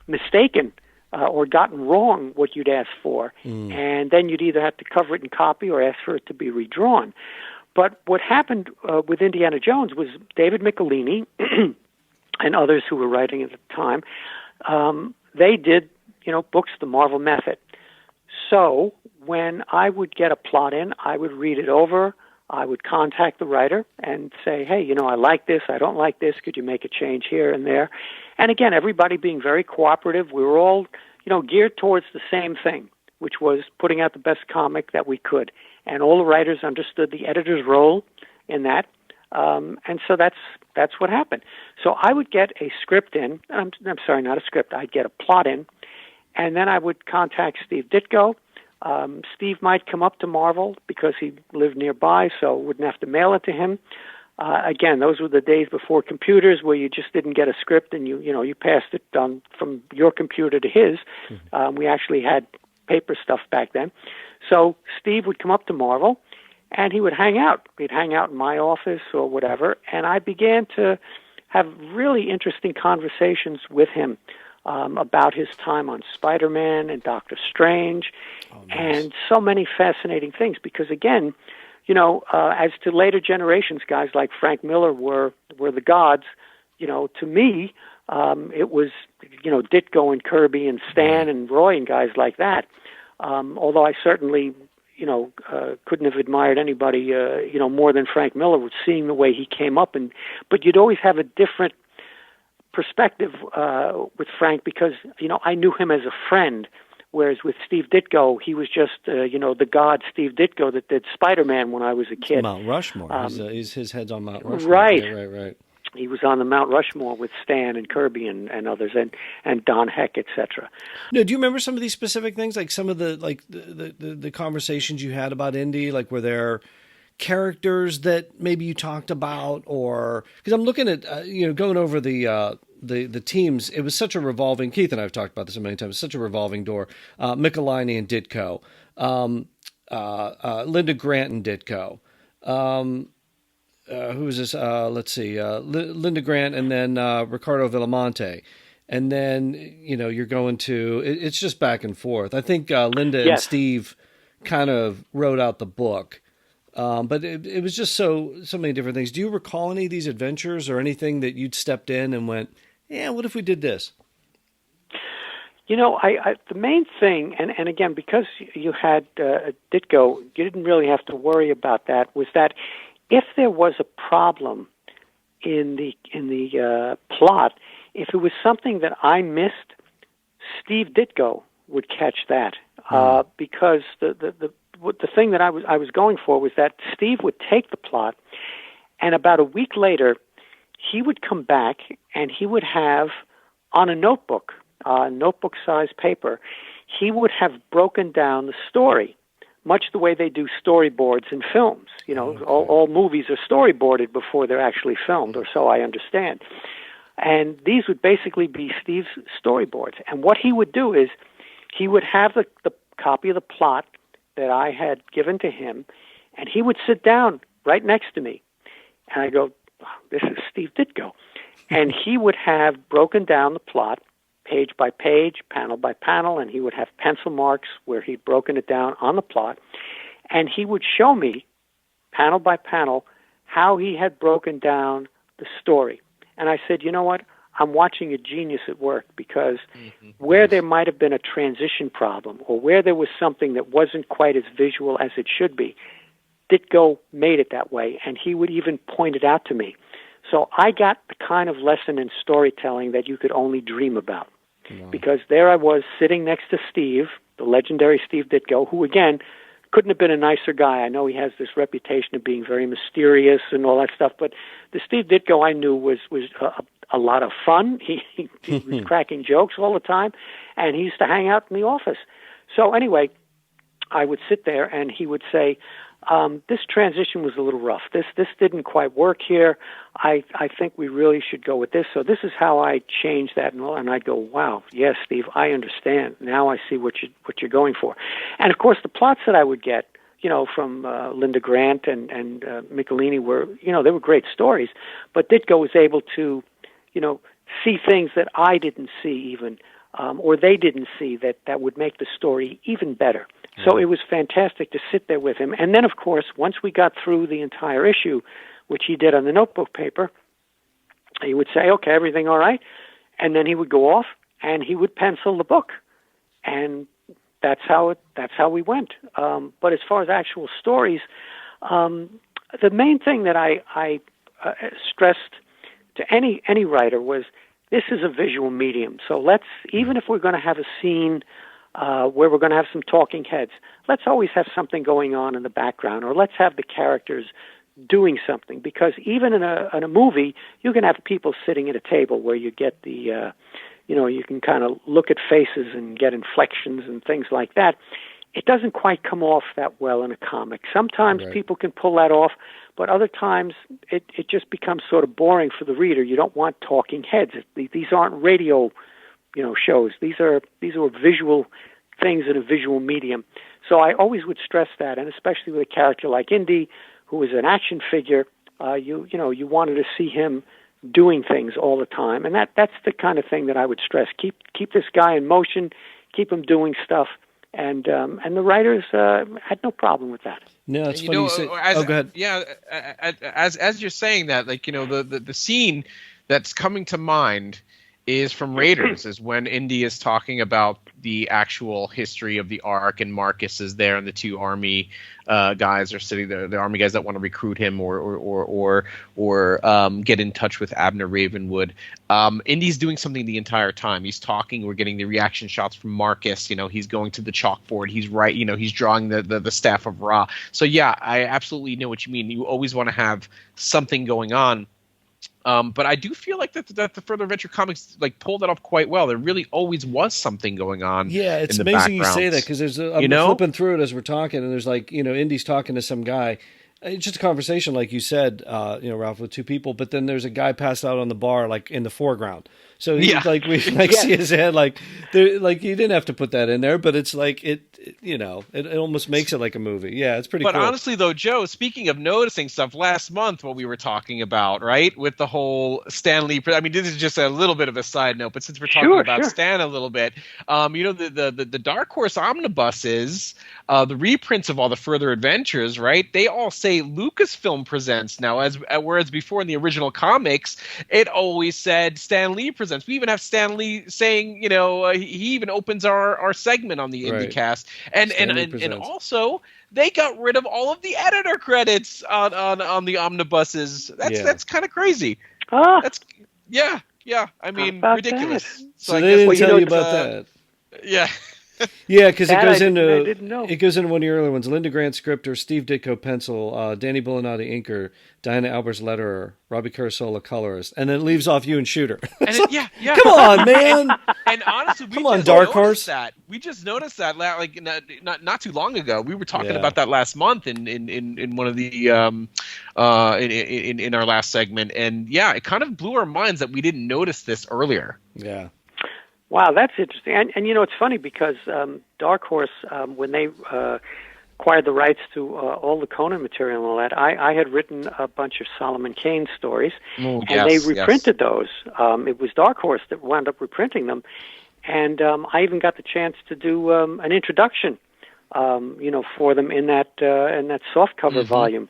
mistaken or gotten wrong what you'd asked for, and then you'd either have to cover it in copy or ask for it to be redrawn. But what happened with Indiana Jones was David Michelini and others who were writing at the time, they did books the Marvel method. So when I would get a plot in, I would read it over. I would contact the writer and say, hey, I like this, I don't like this, could you make a change here and there? And again, everybody being very cooperative. We were all, geared towards the same thing, which was putting out the best comic that we could. And all the writers understood the editor's role in that. And so that's what happened. So I would get a script in. I'm sorry, not a script. I'd get a plot in. And then I would contact Steve Ditko. Steve might come up to Marvel because he lived nearby, so wouldn't have to mail it to him. Again, those were the days before computers, where you just didn't get a script and you passed it on from your computer to his. We actually had paper stuff back then. So Steve would come up to Marvel, and he would hang out. He'd hang out in my office or whatever, and I began to have really interesting conversations with him about his time on Spider-Man and Doctor Strange, and so many fascinating things. Because again, as to later generations, guys like Frank Miller were the gods. To me, it was, Ditko and Kirby and Stan and Roy and guys like that. Although I certainly, couldn't have admired anybody, more than Frank Miller, with seeing the way he came up. But you'd always have a different perspective with Frank because, I knew him as a friend. Whereas with Steve Ditko, he was just, the god Steve Ditko that did Spider-Man when I was a kid. Mount Rushmore. His head's on Mount Rushmore. Right. Yeah, right. He was on the Mount Rushmore with Stan and Kirby and others, and Don Heck, etc. No, do you remember some of these specific things, like some of the conversations you had about Indy? Like, were there characters that maybe you talked about, or because I'm looking at going over the teams, it was such a revolving. Keith and I have talked about this a million times. Such a revolving door. Michelini and Ditko, Linda Grant and Ditko. Who is this? Let's see, Linda Grant, and then Ricardo Villamonte, and then you're going to. It's just back and forth. I think Linda and Steve kind of wrote out the book. But it was just so many different things. Do you recall any of these adventures or anything that you'd stepped in and went, yeah, what if we did this? I the main thing, and again, because you had Ditko, you didn't really have to worry about that, was that if there was a problem in the plot, if it was something that I missed, Steve Ditko would catch that. Because the thing that I was going for was that Steve would take the plot, and about a week later, he would come back and he would have on a notebook-sized paper, he would have broken down the story, much the way they do storyboards in films. All movies are storyboarded before they're actually filmed, or so I understand. And these would basically be Steve's storyboards. And what he would do is he would have the copy of the plot that I had given to him, and he would sit down right next to me. And I go, wow, this is Steve Ditko. And he would have broken down the plot page by page, panel by panel, and he would have pencil marks where he'd broken it down on the plot. And he would show me, panel by panel, how he had broken down the story. And I said, you know what? I'm watching a genius at work, because where there might have been a transition problem or where there was something that wasn't quite as visual as it should be, Ditko made it that way, and he would even point it out to me. So I got the kind of lesson in storytelling that you could only dream about. Because there I was sitting next to Steve, the legendary Steve Ditko, who, again, couldn't have been a nicer guy. I know he has this reputation of being very mysterious and all that stuff, but the Steve Ditko I knew was a lot of fun. He was cracking jokes all the time, and he used to hang out in the office. So anyway, I would sit there, and he would say, this transition was a little rough. This didn't quite work here. I think we really should go with this. So this is how I changed that. And I'd go, wow, yes, Steve, I understand. Now I see what you're going for. And of course, the plots that I would get, from Linda Grant and Michelini were, they were great stories. But Ditko was able to, see things that I didn't see even, or they didn't see that would make the story even better. So it was fantastic to sit there with him. And then, of course, once we got through the entire issue, which he did on the notebook paper, he would say, okay, everything all right? And then he would go off and he would pencil the book. And that's how we went. But as far as actual stories, the main thing that I stressed to any writer was, this is a visual medium. So even if we're going to have a scene where we're going to have some talking heads, let's always have something going on in the background, or let's have the characters doing something. Because even in a movie, you can have people sitting at a table where you get the, you can kind of look at faces and get inflections and things like that. It doesn't quite come off that well in a comic. Sometimes people can pull that off, but other times it just becomes sort of boring for the reader. You don't want talking heads. These aren't radio shows. These are visual things in a visual medium. So I always would stress that, and especially with a character like Indy, who is an action figure, you wanted to see him doing things all the time, and that's the kind of thing that I would stress. Keep this guy in motion, keep him doing stuff, and the writers had no problem with that. No, it's funny you say. Go ahead. Yeah, as you're saying that, the scene that's coming to mind is from Raiders, is when Indy is talking about the actual history of the arc, and Marcus is there, and the two army guys are sitting there, the army guys that want to recruit him or get in touch with Abner Ravenwood. Indy's doing something the entire time. He's talking. We're getting the reaction shots from Marcus. He's going to the chalkboard. He's he's drawing the staff of Ra. So yeah, I absolutely know what you mean. You always want to have something going on. But I do feel like that the Further Adventure comics pulled that off quite well. There really always was something going on. Yeah, it's amazing you say that, because I'm flipping through it as we're talking, and there's Indy's talking to some guy. It's just a conversation, like you said, Ralph, with two people. But then there's a guy passed out on the bar, in the foreground. So we see his head, you didn't have to put that in there, but it's it almost makes it like a movie. Yeah, it's pretty cool. But honestly, though, Joe, speaking of noticing stuff, last month what we were talking about, right, with the whole Stan Lee. I mean, this is just a little bit of a side note, but since we're talking about Stan a little bit, the Dark Horse omnibuses, the reprints of all the Further Adventures, right? They all say Lucasfilm presents now, whereas before in the original comics, it always said Stan Lee presents. We even have Stan Lee saying, he even opens our segment on the IndyCast, and also they got rid of all of the editor credits on the omnibuses. That's kind of crazy. That's I mean, ridiculous. That? So they didn't tell you about that. Yeah. Yeah, because it goes into one of the earlier ones. Linda Grant scripter, Steve Ditko pencil, Danny Bullinati inker, Diana Albers letterer, Robbie Carasola colorist, and then it leaves off you and Shooter. And Come on, man. And honestly, Dark Horse. We just noticed that not too long ago. We were talking about that last month in one of the in our last segment, and it kind of blew our minds that we didn't notice this earlier. Yeah. Wow, that's interesting. And it's funny because Dark Horse, when they acquired the rights to all the Conan material and all that, I had written a bunch of Solomon Kane stories, and they reprinted those. It was Dark Horse that wound up reprinting them, and I even got the chance to do an introduction, for them in that softcover volume.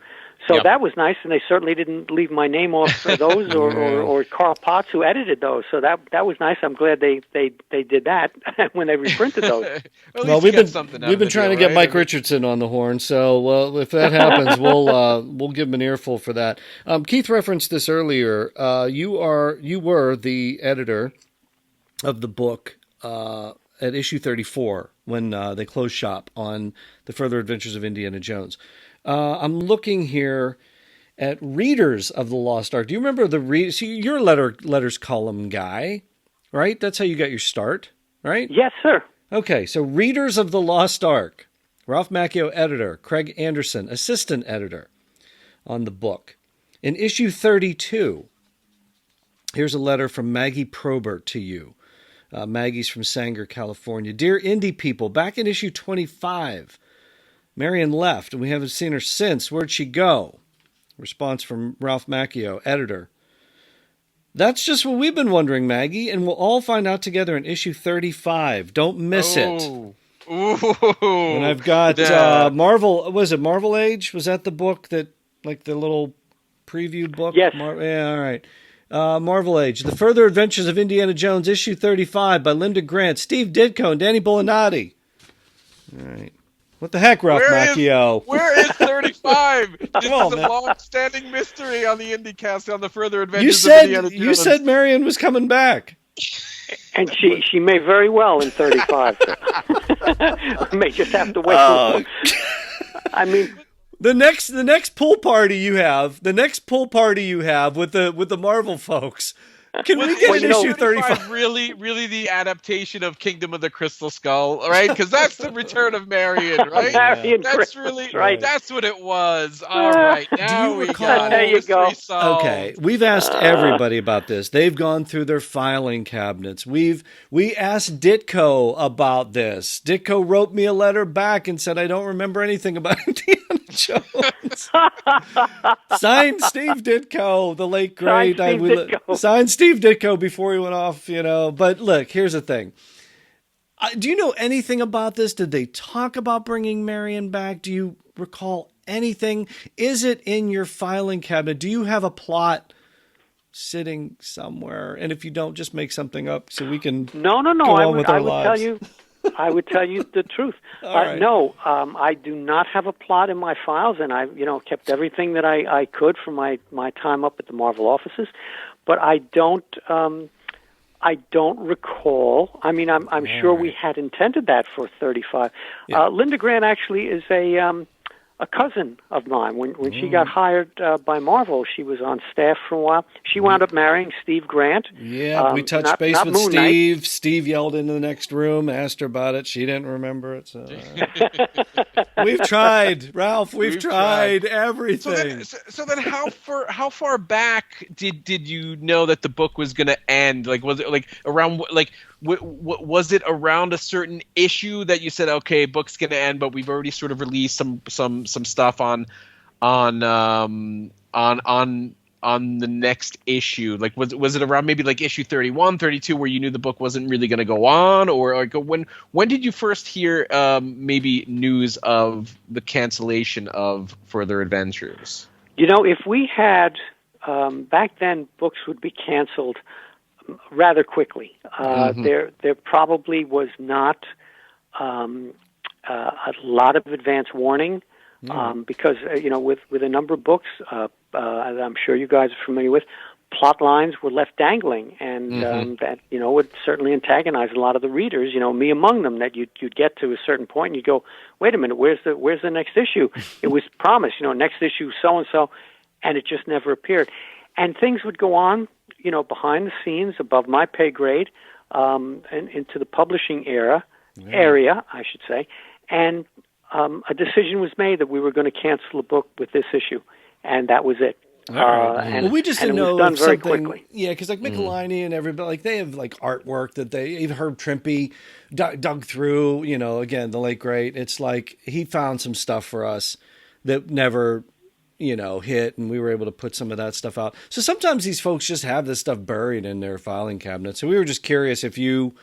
So that was nice, and they certainly didn't leave my name off for those, or Carl Potts, who edited those. So that was nice. I'm glad they did that when they reprinted those. Well, we've been trying to get Mike Richardson on the horn. So if that happens, we'll give him an earful for that. Keith referenced this earlier. You were the editor of the book at issue 34 when they closed shop on the Further Adventures of Indiana Jones. I'm looking here at Readers of the Lost Ark. Do you remember the See, you're a letters column guy, right? That's how you got your start, right? Yes, sir. Okay, so Readers of the Lost Ark. Ralph Macchio, editor. Craig Anderson, assistant editor on the book. In issue 32, here's a letter from Maggie Probert to you. Maggie's from Sanger, California. Dear Indie people, back in issue 25, Marion left, and we haven't seen her since. Where'd she go? Response from Ralph Macchio, editor. That's just what we've been wondering, Maggie, and we'll all find out together in issue 35. Don't miss it. Ooh. And I've got Marvel. Was it Marvel Age? Was that the book that, the little preview book? Yes. All right. Marvel Age, The Further Adventures of Indiana Jones, issue 35 by Linda Grant, Steve Ditko, and Danny Bullinati. All right. What the heck, Ralph Macchio? Where is 35? This is a long-standing mystery on the IndyCast on the Further Adventures of Indiana Jones. You said Marion was coming back. And she may very well in 35. May just have to wait. I mean, the next pool party you have with the Marvel folks. Can we get an issue 35? Really the adaptation of Kingdom of the Crystal Skull, right? Because that's the return of Marion, right? That's really right. That's what it was. All right, now we got it. There you go. Okay, we've asked everybody about this. They've gone through their filing cabinets. We asked Ditko about this. Ditko wrote me a letter back and said, I don't remember anything about Indiana Jones. Signed Steve Ditko, the late great. Signed Steve Ditko before he went off, But look, here's the thing. Do you know anything about this? Did they talk about bringing Marion back? Do you recall anything? Is it in your filing cabinet? Do you have a plot sitting somewhere? And if you don't, just make something up so we can No. go I on would, with our I would lives. tell you. I would tell you the truth. All right. No, I do not have a plot in my files, and I, kept everything that I could from my time up at the Marvel offices. But I don't recall. I mean, I'm sure we had intended that for 35. Yeah. Linda Grant actually is a cousin of mine. When she got hired by Marvel, she was on staff for a while. She wound up marrying Steve Grant. Yeah, we touched base not with Moon Knight. Steve. Steve yelled into the next room, asked her about it. She didn't remember it. So we've tried, Ralph. We've tried everything. So then, how far back did you know that the book was going to end? Like, was it like around was it around a certain issue that you said, okay, book's going to end, but we've already sort of released some stuff on the next issue? Like, was it around maybe like issue 31, 32 where you knew the book wasn't really going to go on, or like when did you first hear maybe news of the cancellation of Further Adventures? If we had back then, books would be canceled rather quickly. There probably was not a lot of advance warning because with a number of books, as I'm sure you guys are familiar with, plot lines were left dangling, and that would certainly antagonize a lot of the readers. Me among them. That you'd get to a certain point and you'd go, wait a minute, where's the next issue? It was promised, next issue so and so, and it just never appeared. And things would go on, behind the scenes, above my pay grade, and into the publishing area, I should say. And a decision was made that we were going to cancel a book with this issue, and that was it. Well, we just didn't know done if very something. quickly. Yeah, because like Michelini and everybody, like they have like artwork that even Herb Trimpe dug through. Again, the late great. It's like he found some stuff for us that never hit, and we were able to put some of that stuff out. So sometimes these folks just have this stuff buried in their filing cabinet. So we were just curious if you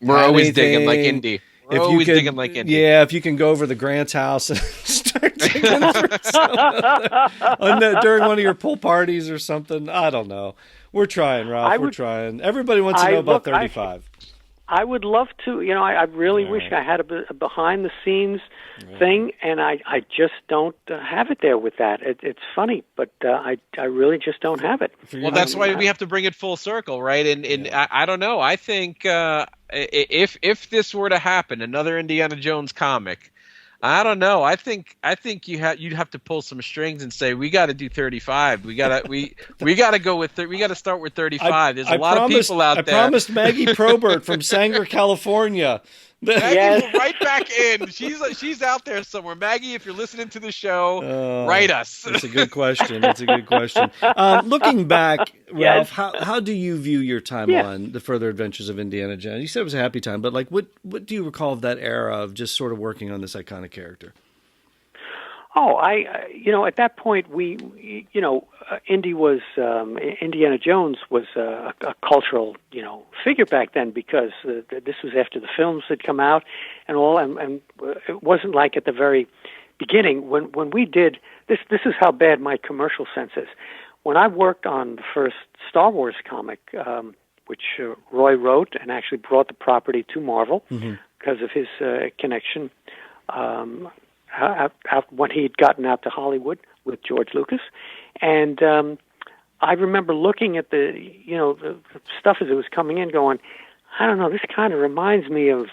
We're always digging like Indy. We're always digging like Indy. Yeah, if you can go over to Grant's house and start digging for some during one of your pool parties or something. I don't know. We're trying, Ralph. We're trying. Everybody wants to know about 35. I would love to. I really wish I had a behind-the-scenes thing, and I just don't have it there with that. It's funny, but I really just don't have it. Well, that's why we have to bring it full circle, right? And I don't know. I think if this were to happen, another Indiana Jones comic, I don't know. I think you'd have to pull some strings and say we got to do 35. We got to go with we got to start with 35. There's a lot of people out there. I promised Maggie Probert from Sanger, California. Maggie, right back in. She's out there somewhere. Maggie, if you're listening to the show, write us. That's a good question. Looking back, Ralph, how do you view your time on the Further Adventures of Indiana Jones? You said it was a happy time, but like, what do you recall of that era of just sort of working on this iconic character? Oh, at that point, Indiana Jones was a cultural, figure back then because this was after the films had come out and all, and it wasn't like at the very beginning when we did this. This is how bad my commercial sense is. When I worked on the first Star Wars comic, which Roy wrote and actually brought the property to Marvel because of his connection. When he'd gotten out to Hollywood with George Lucas, and I remember looking at the stuff as it was coming in, going, I don't know, this kind of reminds me of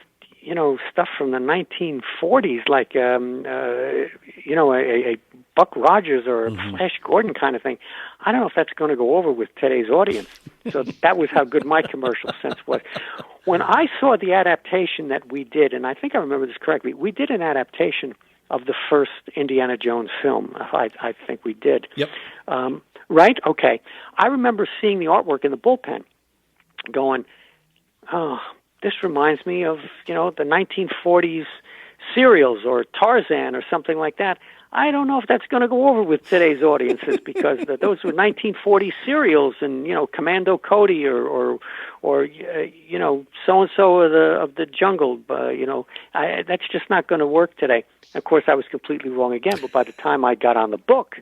stuff from the 1940s, like a Buck Rogers or a Flash Gordon kind of thing. I don't know if that's going to go over with today's audience. So that was how good my commercial sense was. When I saw the adaptation that we did, and I think I remember this correctly, we did an adaptation of the first Indiana Jones film. I think we did. Yep. Right? Okay. I remember seeing the artwork in the bullpen going, oh, this reminds me of, the 1940s serials or Tarzan or something like that. I don't know if that's going to go over with today's audiences because those were 1940s serials and, Commando Cody or so-and-so of the jungle. That's just not going to work today. Of course, I was completely wrong again, but by the time I got on the book,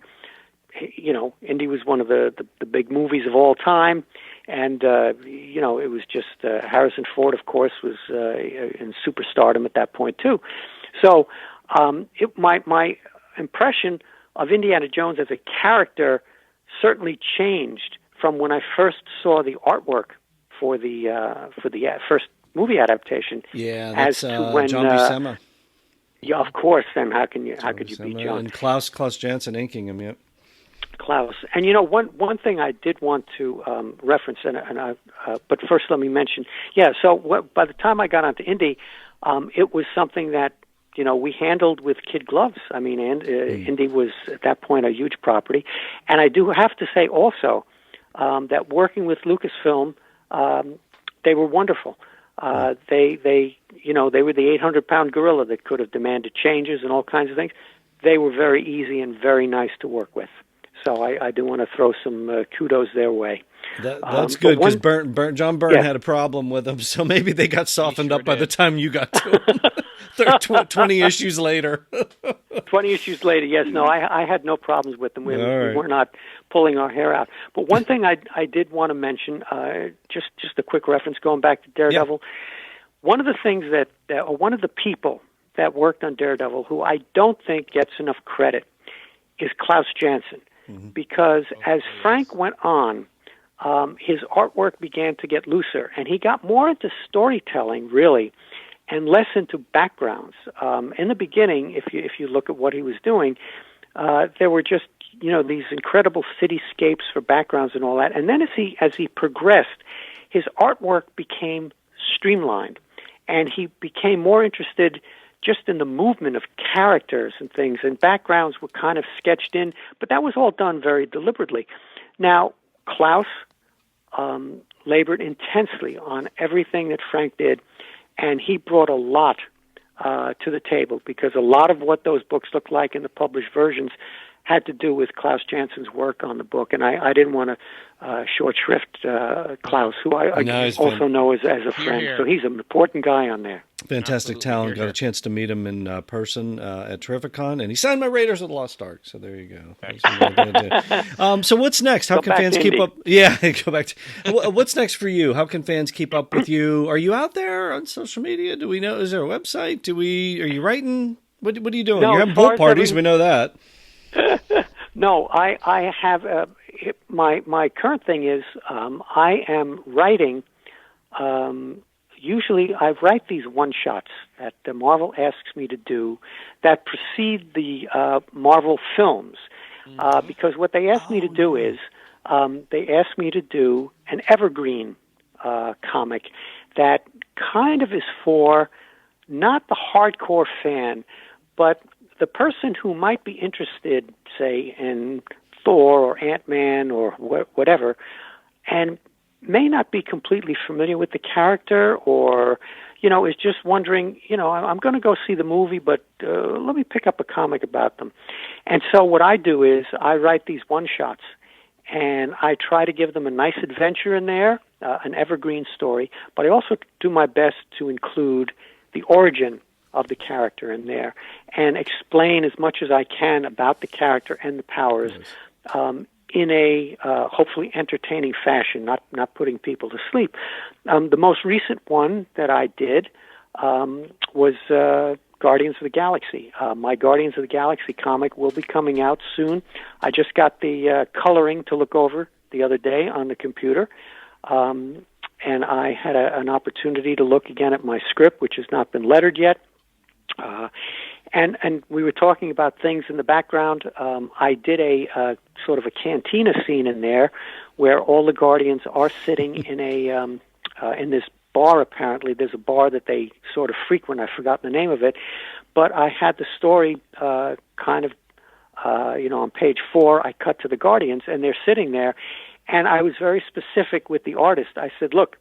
Indy was one of the big movies of all time, and it was just Harrison Ford, of course, was in superstardom at that point too. So my impression of Indiana Jones as a character certainly changed from when I first saw the artwork for the first movie adaptation. Yeah, that's as to when, John Buscema. Yeah, of course. And how could you beat John? And Klaus Janson inking him. Yep. Klaus. And one thing I did want to reference, but first let me mention. Yeah. So by the time I got onto Indy, it was something that we handled with kid gloves. I mean, and Indy was at that point a huge property, and I do have to say also that working with Lucasfilm, they were wonderful. They were the 800-pound gorilla that could have demanded changes and all kinds of things. They were very easy and very nice to work with. So I do want to throw some kudos their way. That's good, because John Byrne had a problem with them, so maybe they got softened up by the time you got to them. 20 issues later. 20 issues later, yes. No, I had no problems with them. We were not pulling our hair out. But one thing I did want to mention, just a quick reference going back to Daredevil. Yeah. One of the things one of the people that worked on Daredevil who I don't think gets enough credit is Klaus Janson. Mm-hmm. Because as Frank went on, his artwork began to get looser, and he got more into storytelling, really, and less into backgrounds. In the beginning, if you look at what he was doing, there were just these incredible cityscapes for backgrounds and all that. And then as he progressed, his artwork became streamlined, and he became more interested just in the movement of characters and things, and backgrounds were kind of sketched in, but that was all done very deliberately. Now, Klaus labored intensely on everything that Frank did, and he brought a lot to the table, because a lot of what those books look like in the published versions had to do with Klaus Janson's work on the book, and I didn't want to short shrift Klaus, who I also know as a friend. So he's an important guy on there. Fantastic talent. Got a chance to meet him in person at Terrificon, and he signed my Raiders of the Lost Ark. So there you go. So what's next? How can fans keep up? Yeah, go back to what's next for you? How can fans keep up with you? Are you out there on social media? Do we know? Is there a website? Are you writing? What are you doing? You're having boat parties. We know that. No, I have my current thing is I am writing. Usually, I write these one-shots that Marvel asks me to do that precede the Marvel films, because what they ask me to do is they ask me to do an evergreen comic that kind of is for not the hardcore fan, but the person who might be interested, say, in Thor or Ant-Man or whatever, and may not be completely familiar with the character, or, is just wondering, I'm going to go see the movie, but let me pick up a comic about them. And so what I do is I write these one-shots, and I try to give them a nice adventure in there, an evergreen story, but I also do my best to include the origin of the character in there and explain as much as I can about the character and the powers in a hopefully entertaining fashion, not putting people to sleep. The most recent one that I did was Guardians of the Galaxy. My Guardians of the Galaxy comic will be coming out soon. I just got the coloring to look over the other day on the computer, and I had an opportunity to look again at my script, which has not been lettered yet. And we were talking about things in the background. I did a sort of a cantina scene in there where all the Guardians are sitting in in this bar. Apparently, there's a bar that they sort of frequent. I've forgotten the name of it, but I had the story on page 4. I cut to the Guardians, and they're sitting there, and I was very specific with the artist. I said, "Look,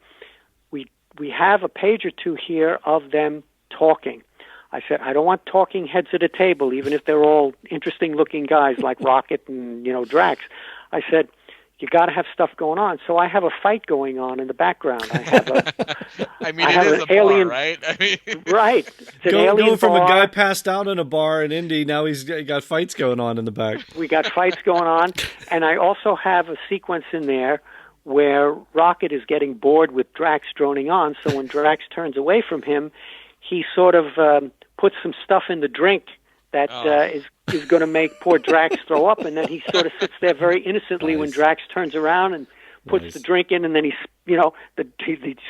we have a page or two here of them talking." I said, I don't want talking heads at a table, even if they're all interesting-looking guys like Rocket and, Drax. I said, you got to have stuff going on. So I have a fight going on in the background. I have I mean, I it have is an a bar, alien, right? I mean, right. It's an alien Going from bar. a guy passed out in a bar in Indy, now he's got fights going on in the back. We got fights going on, and I also have a sequence in there where Rocket is getting bored with Drax droning on. So when Drax turns away from him, he sort of puts some stuff in the drink that is going to make poor Drax throw up, and then he sort of sits there very innocently when Drax turns around and puts the drink in, and then he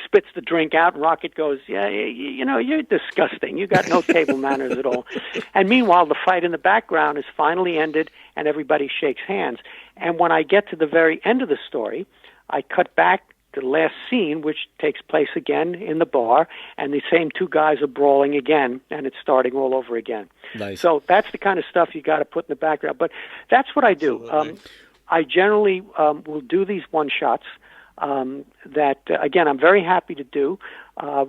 spits the drink out, and Rocket goes, yeah, you're disgusting. You got no table manners at all. And meanwhile, the fight in the background is finally ended, and everybody shakes hands. And when I get to the very end of the story, I cut back to the last scene, which takes place again in the bar, and the same two guys are brawling again, and it's starting all over again. Nice. So that's the kind of stuff you got to put in the background. But that's what I do. I generally will do these one-shots that, again, I'm very happy to do.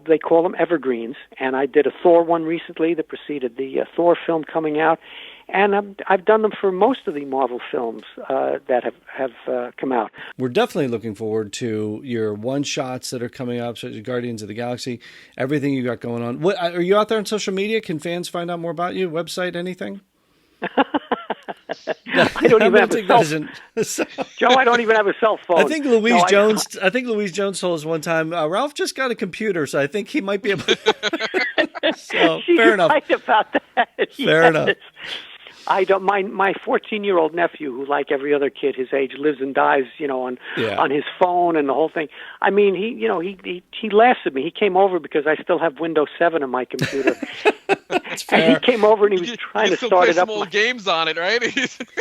They call them evergreens, and I did a Thor one recently that preceded the Thor film coming out, and I've done them for most of the Marvel films that have come out. We're definitely looking forward to your one-shots that are coming up, such as Guardians of the Galaxy, everything you got going on. What, are you out there on social media? Can fans find out more about you? Website, anything? I don't even have a cell phone. Joe, I don't even have a cell phone. I think Louise Jones told us one time, Ralph just got a computer, so I think he might be able to. So, fair enough. Right about that. Fair enough. I don't. My 14-year-old nephew, who like every other kid his age lives and dies, on his phone and the whole thing. I mean, he laughs at me. He came over because I still have Windows 7 on my computer. And he came over and he was trying to start it up. Some old games on it, right?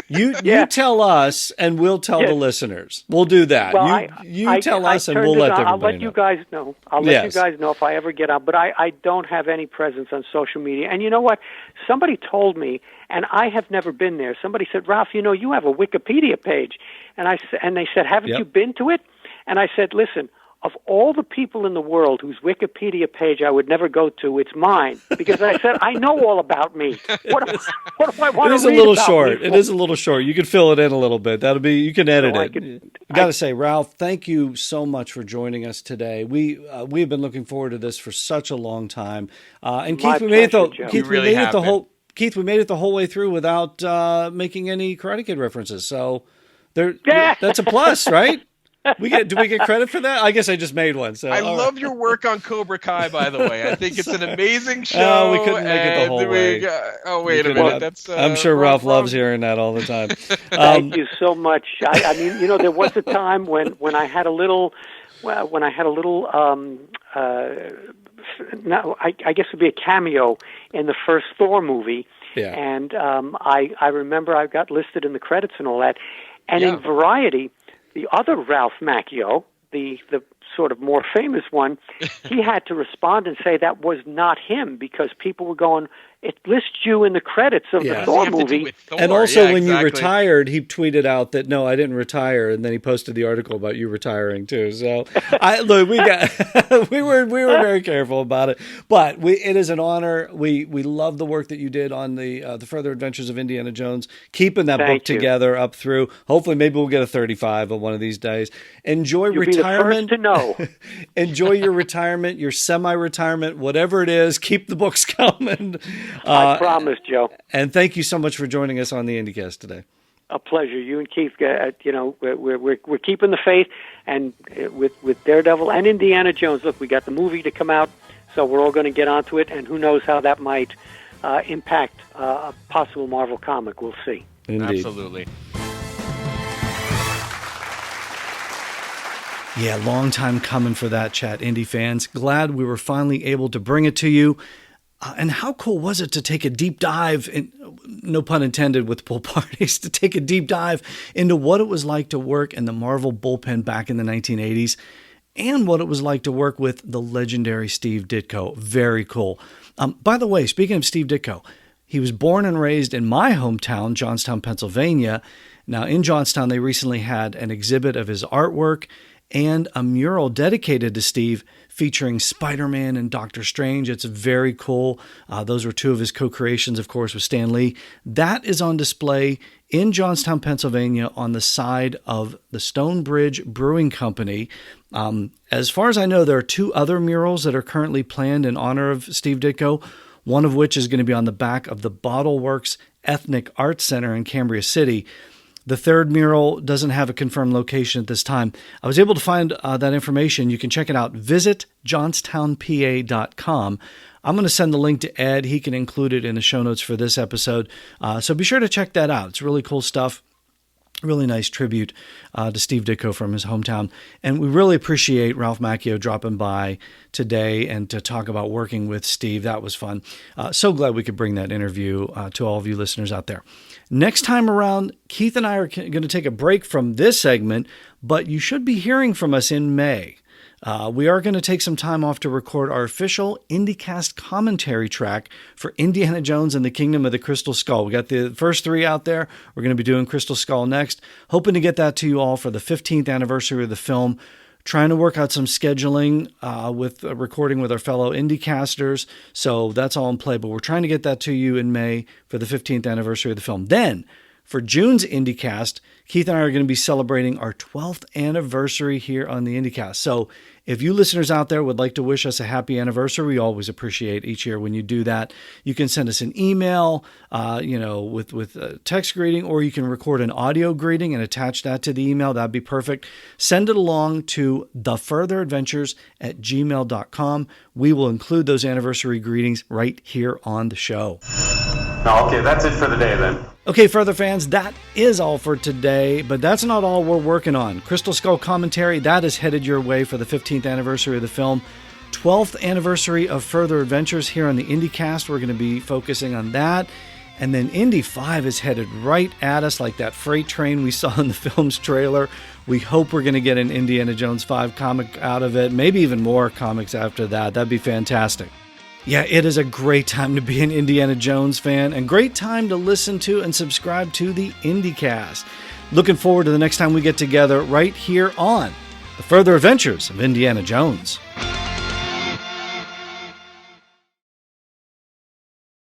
You tell us, and we'll tell the listeners. We'll do that. Well, you tell us, and we'll let everybody know. I'll let you guys know. I'll let you guys know if I ever get out. But I don't have any presence on social media. And you know what? Somebody told me, and I have never been there. Somebody said, Ralph, you have a Wikipedia page. And they said, haven't you been to it? And I said, listen, of all the people in the world whose Wikipedia page I would never go to, it's mine. Because I said, I know all about me. What do I want to read? It is a little short. It is a little short. You can fill it in a little bit. You can edit it. You got to say, Ralph, thank you so much for joining us today. We've been looking forward to this for such a long time. And Keith, we made it the whole way through without making any Karate Kid references. So that's a plus, right? Do we get credit for that? I guess I just made one. So I love your work on Cobra Kai, by the way. I think it's an amazing show. Oh, we couldn't make it the whole way. Wait a minute. I'm sure Ralph loves hearing that all the time. Thank you so much. I mean, there was a time when I had a little. I guess it would be a cameo in the first Thor movie. Yeah. And I remember I got listed in the credits and all that. And in Variety, the other Ralph Macchio, the sort of more famous one, he had to respond and say that was not him because people were going, it lists you in the credits of the Thor movie. And also when you retired, he tweeted out that, no, I didn't retire. And then he posted the article about you retiring too. So we were very careful about it, but it is an honor. We love the work that you did on the Further Adventures of Indiana Jones, keeping that book together up through. Hopefully maybe we'll get a 35 on one of these days. Enjoy retirement. Be the first to know. Enjoy your retirement, your semi-retirement, whatever it is, keep the books coming. I promise, Joe. And thank you so much for joining us on the IndyCast today. A pleasure. You and Keith, we're keeping the faith, and with Daredevil and Indiana Jones. Look, we got the movie to come out, so we're all going to get onto it, and who knows how that might impact a possible Marvel comic. We'll see. Indeed. Absolutely. Yeah, long time coming for that chat, Indy fans. Glad we were finally able to bring it to you. And how cool was it to take a deep dive, no pun intended with pool parties, to take a deep dive into what it was like to work in the Marvel bullpen back in the 1980s and what it was like to work with the legendary Steve Ditko. Very cool. By the way, speaking of Steve Ditko, he was born and raised in my hometown, Johnstown, Pennsylvania. Now, in Johnstown, they recently had an exhibit of his artwork, and a mural dedicated to Steve featuring Spider-Man and Doctor Strange. It's very cool. Those were two of his co-creations, of course, with Stan Lee. That is on display in Johnstown, Pennsylvania, on the side of the Stonebridge Brewing Company. As far as I know, there are two other murals that are currently planned in honor of Steve Ditko, one of which is going to be on the back of the Bottle Works Ethnic Arts Center in Cambria City. The third mural doesn't have a confirmed location at this time. I was able to find that information. You can check it out. Visit johnstownpa.com. I'm going to send the link to Ed. He can include it in the show notes for this episode. So be sure to check that out. It's really cool stuff. Really nice tribute to Steve Ditko from his hometown. And we really appreciate Ralph Macchio dropping by today and to talk about working with Steve. That was fun. So glad we could bring that interview to all of you listeners out there. Next time around, Keith and I are going to take a break from this segment, but you should be hearing from us in May. We are going to take some time off to record our official IndyCast commentary track for Indiana Jones and the Kingdom of the Crystal Skull. We got the first three out there. We're going to be doing Crystal Skull next. Hoping to get that to you all for the 15th anniversary of the film. Trying to work out some scheduling with recording with our fellow IndyCasters. So that's all in play. But we're trying to get that to you in May for the 15th anniversary of the film. Then, for June's IndyCast, Keith and I are going to be celebrating our 12th anniversary here on the IndyCast. So if you listeners out there would like to wish us a happy anniversary, we always appreciate each year when you do that. You can send us an email, with a text greeting, or you can record an audio greeting and attach that to the email. That'd be perfect. Send it along to thefurtheradventures@gmail.com. We will include those anniversary greetings right here on the show. Okay, that's it for the day then. Okay, Further fans, that is all for today, but that's not all we're working on. Crystal Skull commentary, that is headed your way for the 15th anniversary of the film. 12th anniversary of Further Adventures here on the IndyCast. We're going to be focusing on that. And then Indy 5 is headed right at us like that freight train we saw in the film's trailer. We hope we're going to get an Indiana Jones 5 comic out of it, maybe even more comics after that. That'd be fantastic. Yeah, it is a great time to be an Indiana Jones fan and great time to listen to and subscribe to the IndyCast. Looking forward to the next time we get together right here on The Further Adventures of Indiana Jones.